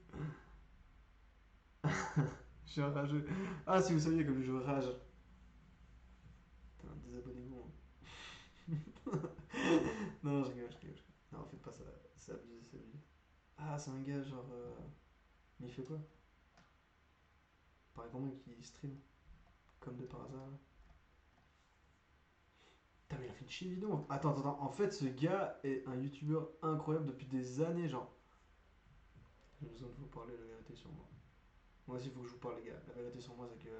Je suis un rageux. Ah, si vous saviez comme je rage. Putain, désabonnez-vous. Hein. Non, je rigole, je rigole. Non, faites pas ça. C'est abusé, c'est abusé. Ah, c'est un gars genre. Mais il fait quoi? Pareil pour moi qui stream. Comme de par hasard. Putain, mais il a fait une chaîne vidéo. Attends, attends, attends. En fait, ce gars est un youtubeur incroyable depuis des années, genre. J'ai besoin de vous parler la vérité sur moi. Moi aussi, il faut que je vous parle, les gars. La vérité sur moi, c'est que.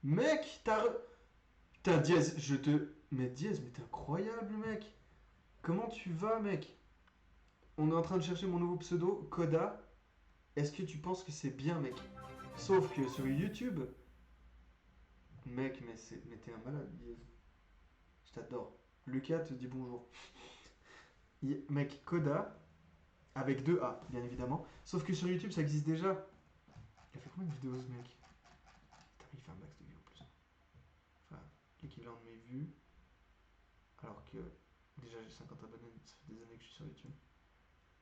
Mec, Putain, Diaz, je te. Mais Diaz, mais t'es incroyable, mec. Comment tu vas, mec? On est en train de chercher mon nouveau pseudo, Koda. Est-ce que tu penses que c'est bien, mec? Sauf que sur YouTube. Mec, mais t'es un malade, Diaz. Je t'adore. Lucas te dit bonjour. Mec, Koda, avec deux A, bien évidemment. Sauf que sur YouTube, ça existe déjà. Il a fait combien de vidéos, ce mec? Putain, il fait un max de vues en plus. Enfin, l'équivalent de mes vues. Alors que déjà j'ai 50 abonnés, ça fait des années que je suis sur YouTube.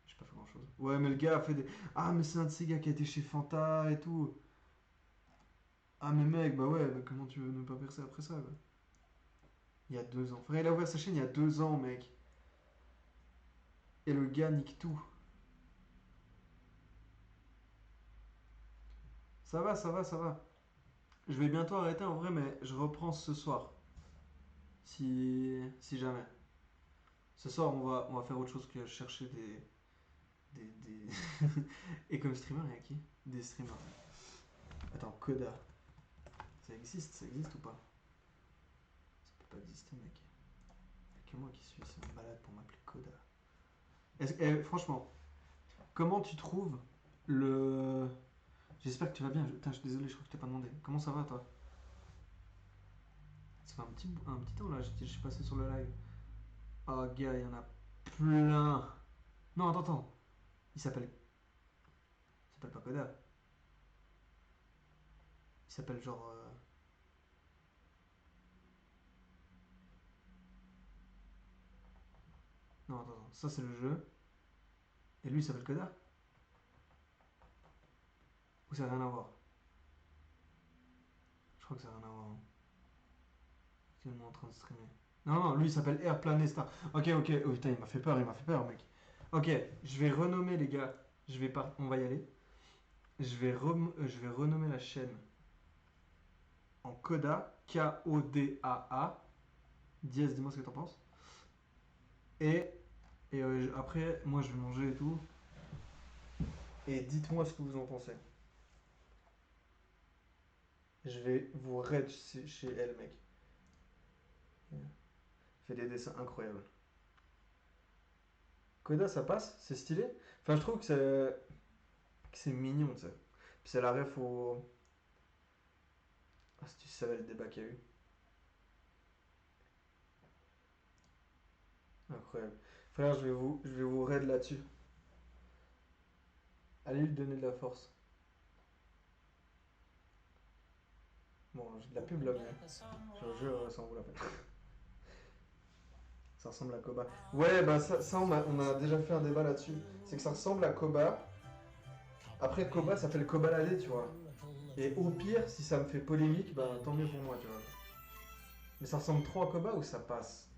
J'ai pas fait grand chose. Ouais, mais le gars a fait des. Ah, mais c'est un de ces gars qui a été chez Fanta et tout. Ah, mais mec, bah ouais, mais comment tu veux ne pas percer après ça, quoi? Il y a 2 ans. Frère, il a ouvert sa chaîne il y a 2 ans, mec. Et le gars nique tout. Ça va, ça va, ça va. Je vais bientôt arrêter en vrai, mais je reprends ce soir. Si jamais. Ce soir, on va faire autre chose que chercher des. Et comme streamer, il y a qui? Des streamers. Attends, Koda. Ça existe ou pas? Ça peut pas exister, mec. Il y a que moi qui suis ce malade pour m'appeler Koda. Franchement, comment tu trouves le. J'espère que tu vas bien. Putain, je suis désolé, je crois que je t'ai pas demandé. Comment ça va, toi? Ça fait un petit temps là, je suis passé sur le live. Oh, gars, il y en a plein. Non, attends, attends. Il s'appelle. Il s'appelle pas Koda. Il s'appelle genre. Non, attends, attends. Ça, c'est le jeu. Et lui, il s'appelle Koda? Ou ça n'a rien à voir? Je crois que ça n'a rien à voir. Hein. Actuellement en train de streamer. Non, non, lui, il s'appelle Air Planesta. Ok, ok. Oh putain, il m'a fait peur, mec. Ok, je vais renommer, les gars. On va y aller. Je vais renommer la chaîne en Koda. Kodaa. Diaz, dis-moi ce que t'en penses. Et, après, moi, je vais manger et tout. Et dites-moi ce que vous en pensez. Je vais vous raid chez elle, mec. Fait des dessins incroyables. Koda, ça passe? C'est stylé? Enfin, je trouve que c'est mignon, tu sais. Puis c'est la ref au. Ah, si tu savais le débat qu'il y a eu. Incroyable. Frère, je vais vous raid là-dessus. Allez lui donner de la force. Bon, j'ai de la pub là, mais. Je jure, ça en vaut la peine. Ça ressemble à Koba. Ouais, bah ça on a déjà fait un débat là-dessus. C'est que ça ressemble à Koba. Après, Koba, ça fait le Kobalade, tu vois. Et au pire, si ça me fait polémique, bah tant mieux pour moi, tu vois. Mais ça ressemble trop à Koba ou ça passe?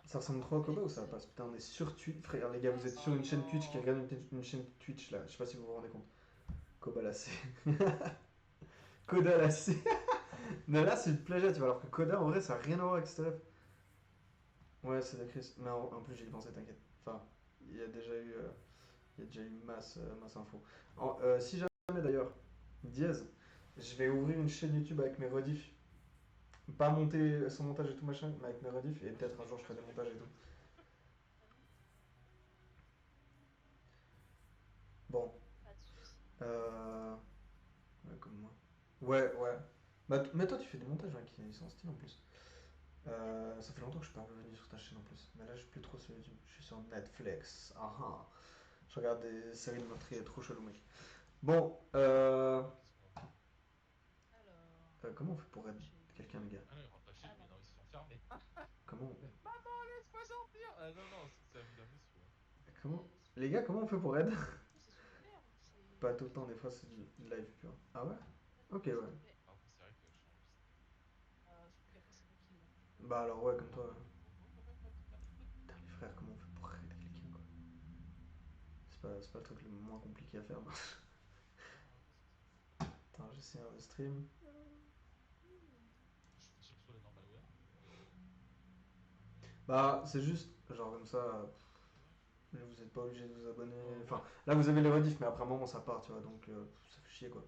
Ça ressemble trop à Koba ou ça passe? Putain, on est sur Twitch. Frère, les gars, vous êtes sur une chaîne Twitch qui regarde une chaîne Twitch là. Je sais pas si vous vous rendez compte. Koba lacé. Koda lacé. Mais là, c'est une plagiat, tu vois. Alors que Koda, en vrai, ça n'a rien à voir avec Steph. Ouais, c'est de Chris. Mais en plus, j'y pensé, t'inquiète. Enfin, il y a déjà eu, masse info. Si jamais d'ailleurs, Diaz, je vais ouvrir une chaîne YouTube avec mes rediffs. Pas monter son montage et tout machin, mais avec mes rediffs. Et peut-être un jour, je ferai des montages et tout. Bon. Euh... Ouais, comme moi. Ouais, ouais. Bah, mais toi, tu fais des montages hein, qui sont stylés en plus. Ça fait longtemps que je suis pas revenu sur ta chaîne en plus. Mais là, je suis plus trop sur YouTube. Je suis sur Netflix. Ah ah. Je regarde des séries de meurtriers trop chelou, mec. Bon, comment on fait pour être quelqu'un, les gars? fermé. Comment Maman, laisse-moi sortir. Ah non, non, c'est un vilain monsieur. Comment Les gars, comment on fait pour aide? C'est super. C'est. Pas tout le temps, des fois c'est du live pur. Ah ouais? Ok, ouais. Mais, Après, c'est vrai que je suis enregistré. surtout qu'après, c'est moi qui l'ai. Bah alors ouais, comme toi. Putain, les frères, comment on fait pour aider quelqu'un, quoi? C'est pas le truc le moins compliqué à faire. Non. Attends, j'essaie un stream. Je suis sur le normal web. Bah, c'est juste, genre comme ça, vous êtes pas obligé de vous abonner. Enfin, là vous avez les rediffs, mais après un moment ça part, tu vois, donc ça fait chier, quoi.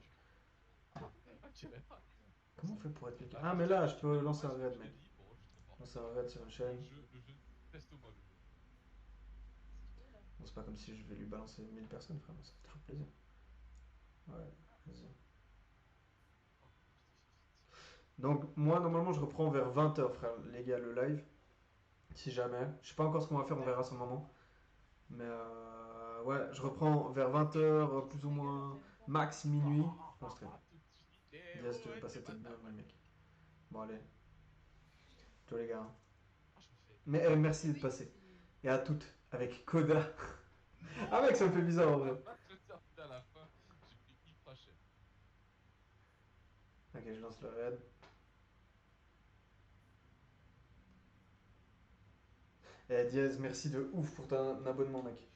Ok, d'accord. Comment on fait pour être quelqu'un? Ah, mais là, je peux lancer un raid, mec. Bon, je très fort. Lancer un raid sur une chaîne. Le jeu, teste-moi le jeu. Bon, c'est pas comme si je vais lui balancer 1000 personnes, frère, mais ça fait toujours plaisir. Ouais, vas-y. Donc, moi, normalement, je reprends vers 20h, frère, les gars, le live. Si jamais. Je sais pas encore ce qu'on va faire, on verra à ce moment. Mais ouais, je reprends vers 20h, plus ou moins, max minuit. Mon stream. Yes, tu veux passer tes bienvenue, mec. Bon, allez. Ciao, les gars. Mais merci de passer. Et à toutes, avec Koda. Ah, mec, ça me fait bizarre, en vrai. À la fin, j'ai pris ultra cher. Ok, je lance le raid. Eh, Diaz, merci de ouf pour ton abonnement, mec.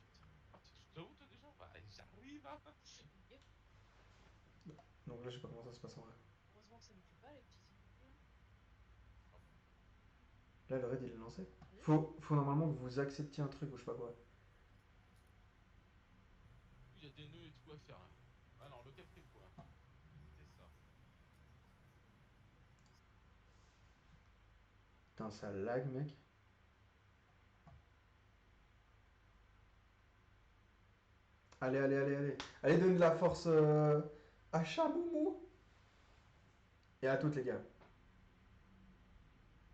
Je t'avoue, toi déjà, bah, j'arrive, hein. Donc là, je sais pas comment ça se passe en vrai. Heureusement que ça nous fait pas les petits emails là. Là, le raid, il est lancé. Faut normalement que vous acceptiez un truc ou je sais pas quoi. Il y a des nœuds et tout à faire là. Alors, lequel fait quoi? C'est ça. Putain, ça lag, mec. Allez, allez, allez, allez. Allez, donne de la force à Chamoumou. Et à toutes, les gars.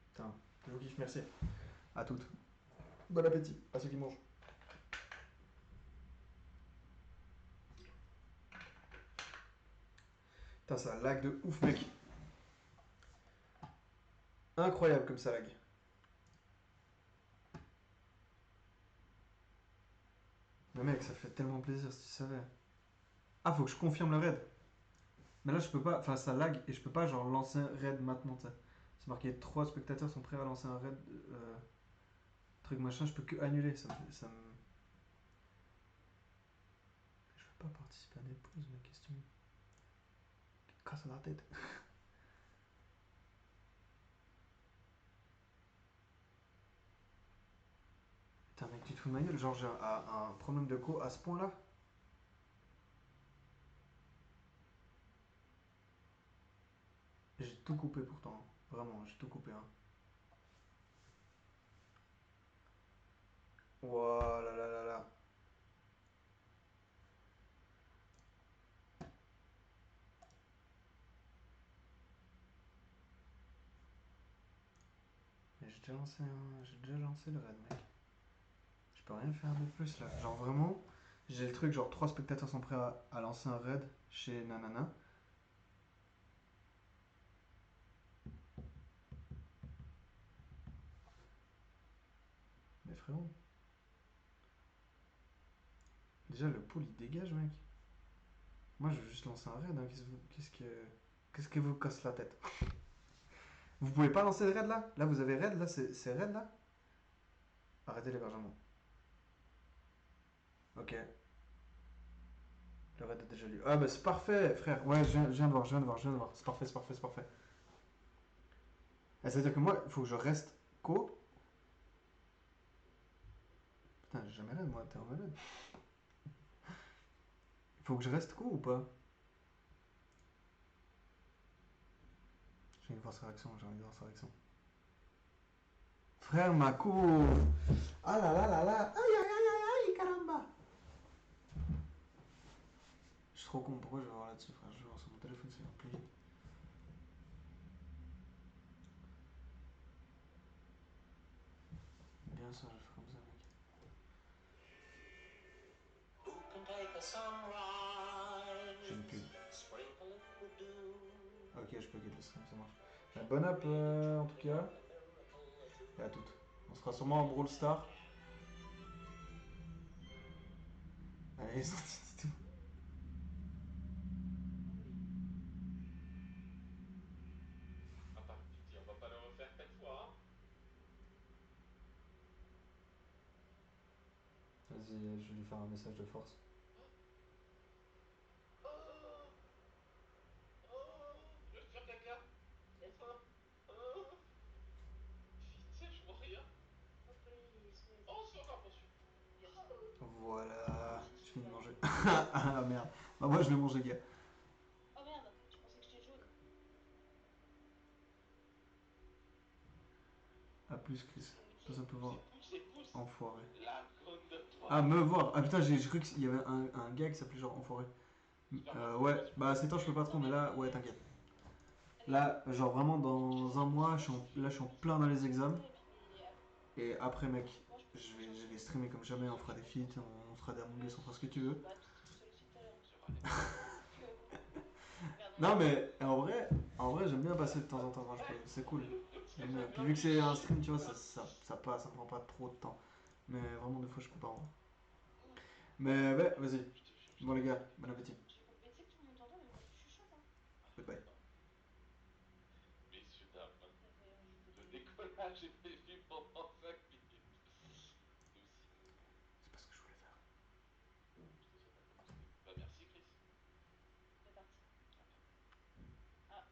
Putain, je vous kiffe, merci. À toutes. Bon appétit à ceux qui mangent. Putain, ça lag de ouf, mec. Incroyable comme ça lag. Mais mec, ça fait tellement plaisir si tu savais. Ah, faut que je confirme le raid. Mais là, je peux pas. Enfin, ça lag et je peux pas, genre, lancer un raid maintenant, tu sais. C'est marqué 3 spectateurs sont prêts à lancer un raid. Truc machin, je peux que annuler. Ça me. Je veux pas participer à des pauses, ma question. Casse la tête. Putain, mec, tu te fous de ma gueule. Genre, j'ai un problème de co à ce point-là. J'ai tout coupé pourtant. Vraiment, j'ai tout coupé. Hein. Ouah là là là là. Mais j'ai déjà lancé le raid, mec. Je peux rien faire de plus là. Genre vraiment, j'ai le truc, genre 3 spectateurs sont prêts à lancer un raid chez Nanana. Mais frérot. Déjà le pool il dégage, mec. Moi je veux juste lancer un raid, hein. Qu'est-ce que vous casse la tête? Vous pouvez pas lancer le raid là? Là vous avez raid là, c'est raid là? Arrêtez l'hébergement. Ok. Le raid est déjà lu. Ah bah c'est parfait, frère. Ouais, je viens de voir, je viens de voir, je viens de voir. C'est parfait, c'est parfait, c'est parfait. Ah, c'est-à-dire que moi, il faut que je reste co. Putain, j'ai jamais raid moi, t'es en malade. Il faut que je reste co ou pas? J'ai envie de voir sa réaction, j'ai envie de voir sa réaction. Frère, ma co. Ah là là là là. Aïe aïe aïe aïe aïe, caramba. Je suis trop con, pourquoi je vais voir là-dessus, frère? Je vais voir sur mon téléphone, c'est plus vite. Bien sûr, je vais faire comme ça, mec. J'ai une pub. Ok, je peux quitter le stream, ça marche. Bonne app en tout cas. Et à toutes. On sera sûrement en Brawl Stars. Allez, ils ont dit tout. Attends, pitié, on va pas le refaire 4 fois, hein. Vas-y, je vais lui faire un message de force. Oh, oh, je vais faire caca. Enfin. Oh. Putain, je vois rien. Oh, c'est encore poursuivi. Voilà, je finis de manger. Ah merde. Bah moi je vais manger, gars. Oh merde, je pensais que j'étais jaune. A plus, Chris. Passe un peu voir. C'est pouce. Enfoiré. La conne de toi. Ah, me voir. Ah putain, j'ai cru qu'il y avait un gars qui s'appelait genre Enfoiré. Ouais, bah c'est temps, je peux pas trop, mais là, ouais, t'inquiète. Là, genre vraiment dans un mois, là je suis en plein dans les examens. Et après, mec, je vais streamer comme jamais, on fera des feats, on fera des Among Us, on fera ce que tu veux. Non mais en vrai j'aime bien passer de temps en temps quand je peux, c'est cool. J'aime bien. Puis vu que c'est un stream, tu vois, ça passe, ça me prend pas trop de temps. Mais vraiment des fois je peux pas en vrai. Mais ouais, vas-y. Bon les gars, bon appétit. J'ai complété que tout le monde entend, mais moi je chuchote, hein. Goodbye. Messieurs, dames, le décollage est prévu pendant 5 minutes. Nous aussi. C'est pas ce que je voulais faire. Je te souhaite un bon stream. Bah merci Chris. C'est parti. Ah,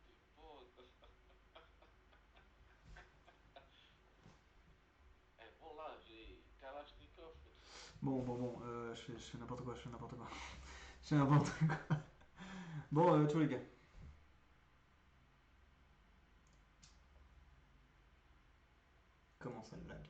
t'es bonne. Eh bon là, j'ai Kalachnikov le truc. Bon, je fais n'importe quoi, je fais n'importe quoi. Je fais n'importe quoi. Bon, tous les gars. Comment ça lag?